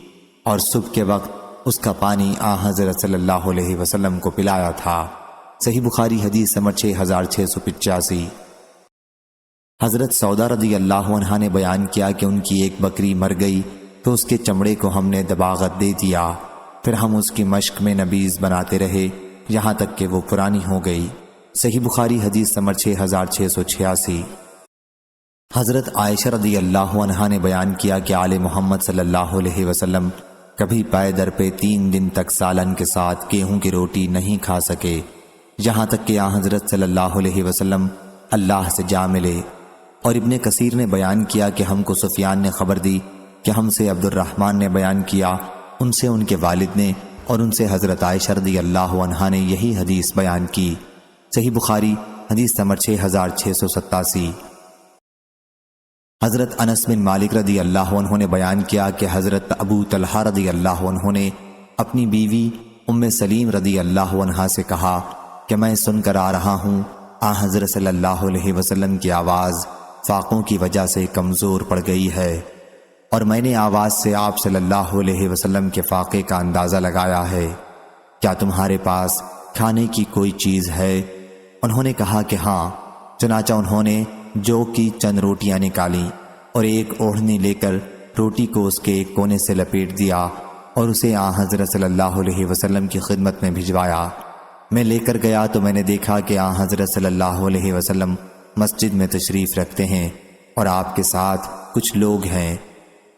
اور صبح کے وقت اس کا پانی حضرت صلی اللہ علیہ وسلم کو پلایا تھا۔ صحیح بخاری حدیث نمبر 6685۔ حضرت سودا رضی اللہ عنہا نے بیان کیا کہ ان کی ایک بکری مر گئی تو اس کے چمڑے کو ہم نے دباغت دے دیا، پھر ہم اس کی مشق میں نبیذ بناتے رہے یہاں تک کہ وہ پرانی ہو گئی۔ صحیح بخاری حدیث نمبر 6686۔ حضرت عائشہ رضی اللہ عنہا نے بیان کیا کہ آل محمد صلی اللہ علیہ وسلم کبھی پائے در پہ 3 دن تک سالن کے ساتھ گیہوں کی روٹی نہیں کھا سکے، یہاں تک کہ حضرت صلی اللہ علیہ وسلم اللہ سے جا ملے۔ اور ابن کثیر نے بیان کیا کہ ہم کو سفیان نے خبر دی کہ ہم سے عبد الرحمن نے بیان کیا، ان سے ان کے والد نے، اور ان سے حضرت عائشہ رضی اللہ عنہا نے یہی حدیث بیان کی۔ صحیح بخاری حدیث نمبر 6687۔ حضرت انس بن مالک رضی اللہ عنہ نے بیان کیا کہ حضرت ابو طلحہ رضی اللہ عنہ نے اپنی بیوی ام سلیم رضی اللہ عنہا سے کہا کہ میں سن کر آ رہا ہوں حضرت صلی اللہ علیہ وسلم کی آواز فاقوں کی وجہ سے کمزور پڑ گئی ہے، اور میں نے آواز سے آپ صلی اللہ علیہ وسلم کے فاقے کا اندازہ لگایا ہے، کیا تمہارے پاس کھانے کی کوئی چیز ہے؟ انہوں نے کہا کہ ہاں۔ چنانچہ انہوں نے جو کی چند روٹیاں نکالیں اور ایک اوڑھنی لے کر روٹی کو اس کے ایک کونے سے لپیٹ دیا اور اسے حضرت صلی اللہ علیہ وسلم کی خدمت میں بھجوایا۔ میں لے کر گیا تو میں نے دیکھا کہ حضرت صلی اللہ علیہ وسلم مسجد میں تشریف رکھتے ہیں اور آپ کے ساتھ کچھ لوگ ہیں۔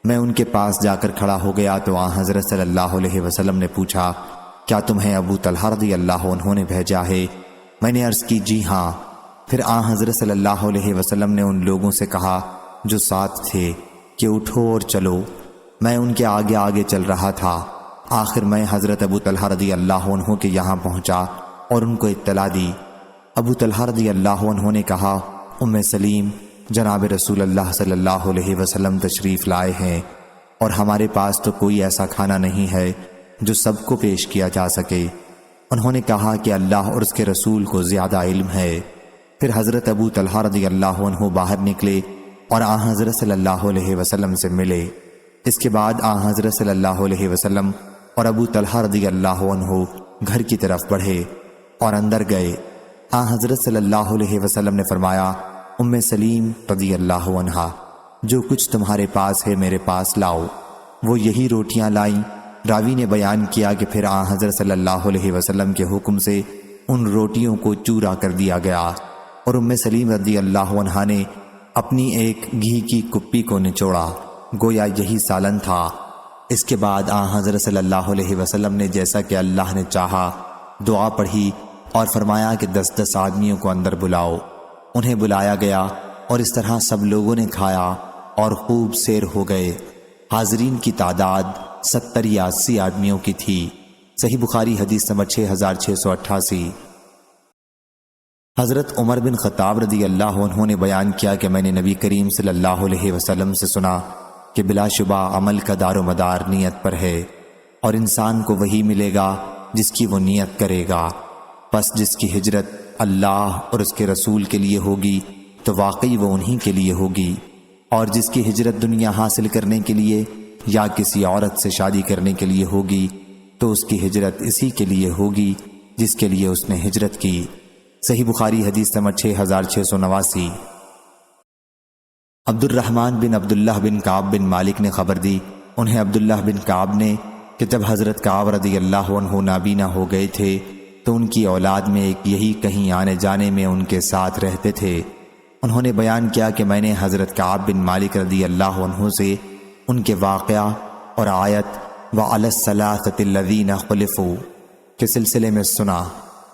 میں ان کے پاس جا کر کھڑا ہو گیا تو حضرت صلی اللہ علیہ وسلم نے پوچھا، کیا تمہیں ابو طلحہ رضی اللہ عنہ نے بھیجا ہے؟ میں نے عرض کی، جی ہاں۔ پھر حضرت صلی اللہ علیہ وسلم نے ان لوگوں سے کہا جو ساتھ تھے کہ اٹھو اور چلو۔ میں ان کے آگے آگے چل رہا تھا۔ آخر میں حضرت ابو طلحہ رضی اللہ عنہ کے یہاں پہنچا اور ان کو اطلاع دی۔ ابو طلحہ رضی اللہ عنہ نے کہا، ام سلیم، جناب رسول اللہ صلی اللہ علیہ وسلم تشریف لائے ہیں اور ہمارے پاس تو کوئی ایسا کھانا نہیں ہے جو سب کو پیش کیا جا سکے۔ انہوں نے کہا کہ اللہ اور اس کے رسول کو زیادہ علم ہے۔ پھر حضرت ابو طلحہ رضی اللہ عنہ باہر نکلے اور آن حضرت صلی اللہ علیہ وسلم سے ملے۔ اس کے بعد آن حضرت صلی اللہ علیہ وسلم اور ابو طلحہ رضی اللہ عنہ گھر کی طرف بڑھے اور اندر گئے۔ آن حضرت صلی اللہ علیہ وسلم نے فرمایا، ام سلیم رضی اللہ عنہا، جو کچھ تمہارے پاس ہے میرے پاس لاؤ۔ وہ یہی روٹیاں لائیں۔ راوی نے بیان کیا کہ پھر آن حضرت صلی اللہ علیہ وسلم کے حکم سے ان روٹیوں کو چورا کر دیا گیا اور ام سلیم رضی اللہ عنہا نے اپنی ایک گھی کی کپی کو نچوڑا، گویا یہی سالن تھا۔ اس کے بعد آن حضرت صلی اللہ علیہ وسلم نے جیسا کہ اللہ نے چاہا دعا پڑھی اور فرمایا کہ 10 آدمیوں کو اندر بلاؤ۔ انہیں بلایا گیا اور اس طرح سب لوگوں نے کھایا اور خوب سیر ہو گئے۔ حاضرین کی تعداد 70 یا 80 آدمیوں کی تھی۔ صحیح بخاری حدیث نمبر 6688۔ حضرت عمر بن خطاب رضی اللہ عنہ نے بیان کیا کہ میں نے نبی کریم صلی اللہ علیہ وسلم سے سنا کہ بلا شبہ عمل کا دار و مدار نیت پر ہے، اور انسان کو وہی ملے گا جس کی وہ نیت کرے گا۔ پس جس کی ہجرت اللہ اور اس کے رسول کے لیے ہوگی تو واقعی وہ انہی کے لیے ہوگی، اور جس کی ہجرت دنیا حاصل کرنے کے لیے یا کسی عورت سے شادی کرنے کے لیے ہوگی تو اس کی ہجرت اسی کے لیے ہوگی جس کے لیے اس نے ہجرت کی۔ صحیح بخاری حدیث نمبر 6689۔ عبد الرحمن بن عبداللہ بن کعب بن مالک نے خبر دی، انہیں عبداللہ بن کعب نے، کہ جب حضرت کعب رضی اللہ عنہ نابینا ہو گئے تھے تو ان کی اولاد میں ایک یہی کہیں آنے جانے میں ان کے ساتھ رہتے تھے۔ انہوں نے بیان کیا کہ میں نے حضرت کعب بن مالک رضی اللہ عنہ سے ان کے واقعہ اور آیت وَعَلَى الثَّلَاثَةِ الَّذِينَ خُلِفُوا کے سلسلے میں سنا۔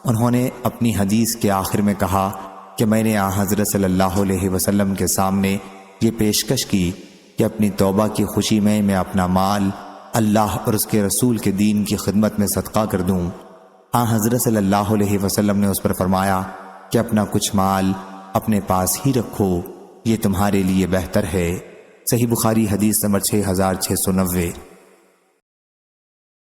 انہوں نے اپنی حدیث کے آخر میں کہا کہ میں نے حضرت صلی اللہ علیہ وسلم کے سامنے یہ پیشکش کی کہ اپنی توبہ کی خوشی میں اپنا مال اللہ اور اس کے رسول کے دین کی خدمت میں صدقہ کر دوں۔ حضرت صلی اللہ علیہ وسلم نے اس پر فرمایا کہ اپنا کچھ مال اپنے پاس ہی رکھو، یہ تمہارے لیے بہتر ہے۔ صحیح بخاری حدیث نمبر 6690۔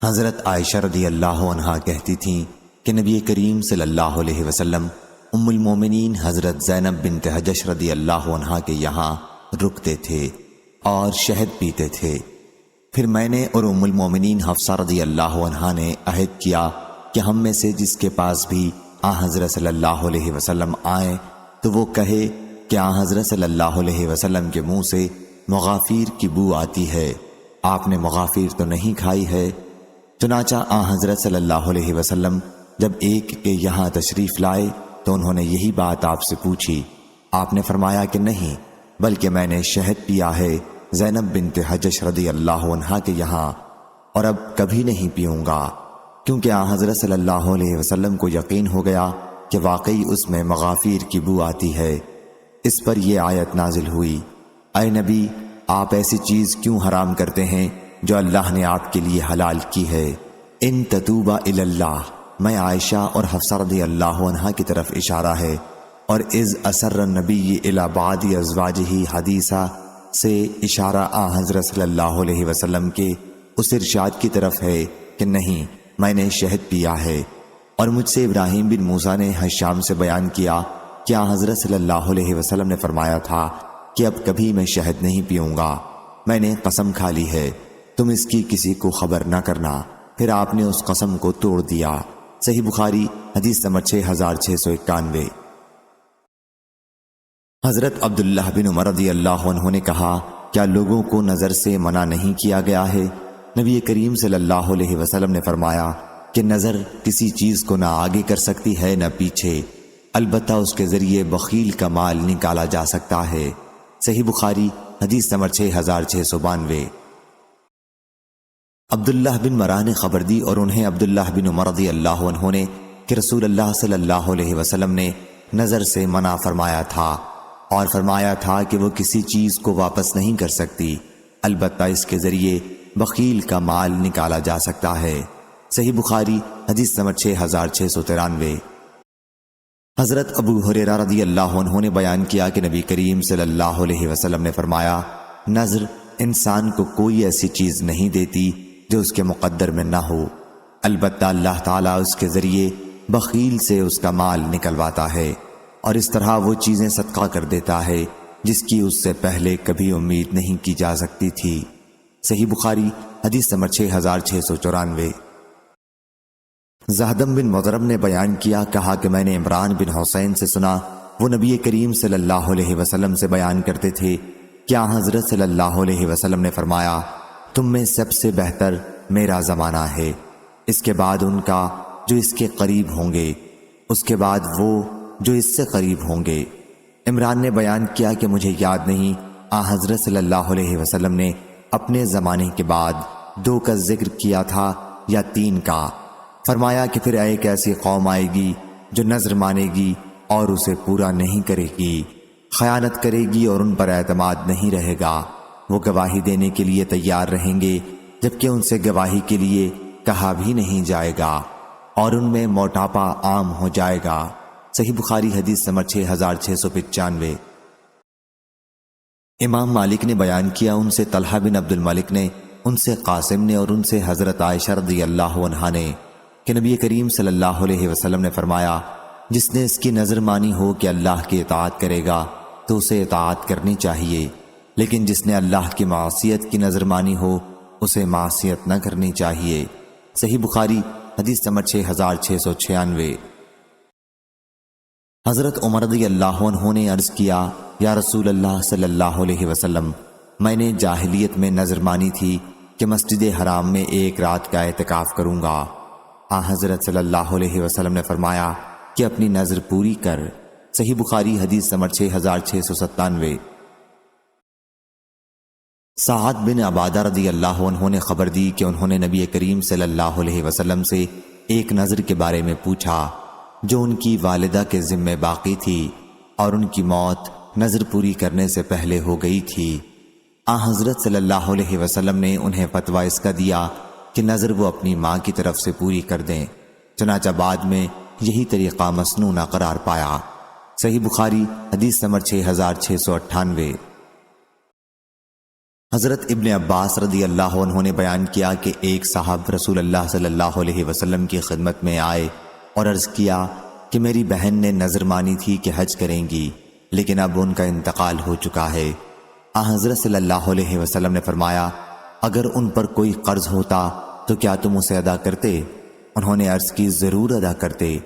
حضرت عائشہ رضی اللہ عنہا کہتی تھیں کہ نبی کریم صلی اللہ علیہ وسلم ام المومنین حضرت زینب بنت حجش رضی اللہ عنہا کے یہاں رکتے تھے اور شہد پیتے تھے۔ پھر میں نے اور ام المومنین حفصہ رضی اللہ عنہا نے عہد کیا کہ ہم میں سے جس کے پاس بھی حضرت صلی اللہ علیہ وسلم آئیں تو وہ کہے کہ حضرت صلی اللہ علیہ وسلم کے منہ سے مغافیر کی بو آتی ہے، آپ نے مغافیر تو نہیں کھائی ہے؟ چنانچہ حضرت صلی اللہ علیہ وسلم جب ایک کے یہاں تشریف لائے تو انہوں نے یہی بات آپ سے پوچھی۔ آپ نے فرمایا کہ نہیں، بلکہ میں نے شہد پیا ہے زینب بنت حجش رضی اللہ عنہا کے یہاں، اور اب کبھی نہیں پیوں گا، کیونکہ حضرت صلی اللہ علیہ وسلم کو یقین ہو گیا کہ واقعی اس میں مغافیر کی بو آتی ہے۔ اس پر یہ آیت نازل ہوئی، اے نبی، آپ ایسی چیز کیوں حرام کرتے ہیں جو اللہ نے آپ کے لیے حلال کی ہے؟ ان تتوبا الی اللہ، میں عائشہ اور حفصہ رضی اللہ عنہا کی طرف اشارہ ہے، اور اذ اسر النبی الی بعض ازواجہ حدیثہ سے اشارہ حضرت صلی اللہ علیہ وسلم کے اس ارشاد کی طرف ہے کہ نہیں، میں نے شہد پیا ہے۔ اور مجھ سے ابراہیم بن موسیٰ نے حشام سے بیان کیا کہ حضرت صلی اللہ علیہ وسلم نے فرمایا تھا کہ اب کبھی میں شہد نہیں پیوں گا، میں نے قسم کھا لی ہے، تم اس کی کسی کو خبر نہ کرنا۔ پھر آپ نے اس قسم کو توڑ دیا۔ صحیح بخاری حدیث نمبر 6691۔ حضرت عبداللہ بن عمر رضی اللہ عنہ نے کہا، کیا لوگوں کو نظر سے منع نہیں کیا گیا ہے؟ نبی کریم صلی اللہ علیہ وسلم نے فرمایا کہ نظر کسی چیز کو نہ آگے کر سکتی ہے نہ پیچھے، البتہ اس کے ذریعے بخیل کا مال نکالا جا سکتا ہے۔ صحیح بخاری حدیث نمبر 6692۔ عبداللہ بن مرہ نے خبر دی اور انہیں عبداللہ بن عمر رضی اللہ عنہ نے کہ رسول اللہ صلی اللہ علیہ وسلم نے نظر سے منع فرمایا تھا اور فرمایا تھا کہ وہ کسی چیز کو واپس نہیں کر سکتی، البتہ اس کے ذریعے بخیل کا مال نکالا جا سکتا ہے۔ صحیح بخاری حدیث نمبر 6693۔ حضرت ابو ہریرہ رضی اللہ عنہ نے بیان کیا کہ نبی کریم صلی اللہ علیہ وسلم نے فرمایا، نظر انسان کو کوئی ایسی چیز نہیں دیتی جو اس کے مقدر میں نہ ہو، البتہ اللہ تعالیٰ اس کے ذریعے بخیل سے اس کا مال نکلواتا ہے، اور اس طرح وہ چیزیں صدقہ کر دیتا ہے جس کی اس سے پہلے کبھی امید نہیں کی جا سکتی تھی۔ صحیح بخاری حدیث نمبر 6694۔ زہدم بن مضرب نے بیان کیا، کہا کہ میں نے عمران بن حسین سے سنا، وہ نبی کریم صلی اللہ علیہ وسلم سے بیان کرتے تھے، کیا حضرت صلی اللہ علیہ وسلم نے فرمایا، تم میں سب سے بہتر میرا زمانہ ہے، اس کے بعد ان کا جو اس کے قریب ہوں گے، اس کے بعد وہ جو اس سے قریب ہوں گے۔ عمران نے بیان کیا کہ مجھے یاد نہیں حضرت صلی اللہ علیہ وسلم نے اپنے زمانے کے بعد 2 کا ذکر کیا تھا یا 3 کا۔ فرمایا کہ پھر ایک ایسی قوم آئے گی جو نذر مانے گی اور اسے پورا نہیں کرے گی، خیانت کرے گی اور ان پر اعتماد نہیں رہے گا، وہ گواہی دینے کے لیے تیار رہیں گے جبکہ ان سے گواہی کے لیے کہا بھی نہیں جائے گا، اور ان میں موٹاپا عام ہو جائے گا۔ صحیح بخاری حدیث نمبر 6695۔ امام مالک نے بیان کیا، ان سے طلحہ بن عبد الملک نے، ان سے قاسم نے اور ان سے حضرت عائشہ رضی اللہ عنہا نے کہ نبی کریم صلی اللہ علیہ وسلم نے فرمایا، جس نے اس کی نظر مانی ہو کہ اللہ کی اطاعت کرے گا تو اسے اطاعت کرنی چاہیے، لیکن جس نے اللہ کی معصیت کی نظر مانی ہو اسے معصیت نہ کرنی چاہیے۔ صحیح بخاری حدیث نمبر 6696۔ حضرت عمر رضی اللہ عنہ نے عرض کیا، یا رسول اللہ صلی اللہ علیہ وسلم، میں نے جاہلیت میں نظر مانی تھی کہ مسجد حرام میں 1 رات کا اعتکاف کروں گا۔ حضرت صلی اللہ علیہ وسلم نے فرمایا کہ اپنی نظر پوری کر۔ صحیح بخاری حدیث نمبر 6697۔ سعد بن عبادہ رضی اللہ عنہ نے خبر دی کہ انہوں نے نبی کریم صلی اللہ علیہ وسلم سے ایک نظر کے بارے میں پوچھا جو ان کی والدہ کے ذمے باقی تھی اور ان کی موت نظر پوری کرنے سے پہلے ہو گئی تھی۔ حضرت صلی اللہ علیہ وسلم نے انہیں فتویٰ اس کا دیا کہ نظر وہ اپنی ماں کی طرف سے پوری کر دیں، چنانچہ بعد میں یہی طریقہ مسنون قرار پایا۔ صحیح بخاری حدیث نمبر 6698۔ حضرت ابن عباس رضی اللہ عنہ نے بیان کیا کہ ایک صاحب رسول اللہ صلی اللہ علیہ وسلم کی خدمت میں آئے اور عرض کیا کہ میری بہن نے نظر مانی تھی کہ حج کریں گی، لیکن اب ان کا انتقال ہو چکا ہے۔ حضرت صلی اللہ علیہ وسلم نے فرمایا، اگر ان پر کوئی قرض ہوتا تو کیا تم اسے ادا کرتے؟ انہوں نے عرض کی، ضرور ادا کرتے۔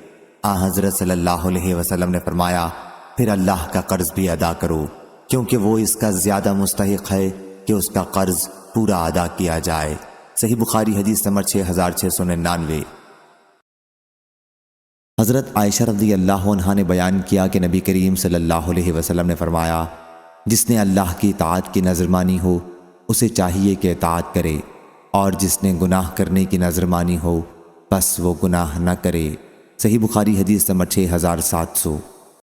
حضرت صلی اللہ علیہ وسلم نے فرمایا، پھر اللہ کا قرض بھی ادا کرو، کیونکہ وہ اس کا زیادہ مستحق ہے کہ اس کا قرض پورا ادا کیا جائے۔ صحیح بخاری حدیث نمبر 6699۔ حضرت عائشہ رضی اللہ عنہا نے بیان کیا کہ نبی کریم صلی اللہ علیہ وسلم نے فرمایا، جس نے اللہ کی اطاعت کی نظر مانی ہو اسے چاہیے کہ اطاعت کرے، اور جس نے گناہ کرنے کی نظر مانی ہو بس وہ گناہ نہ کرے۔ صحیح بخاری حدیث نمبر 6700۔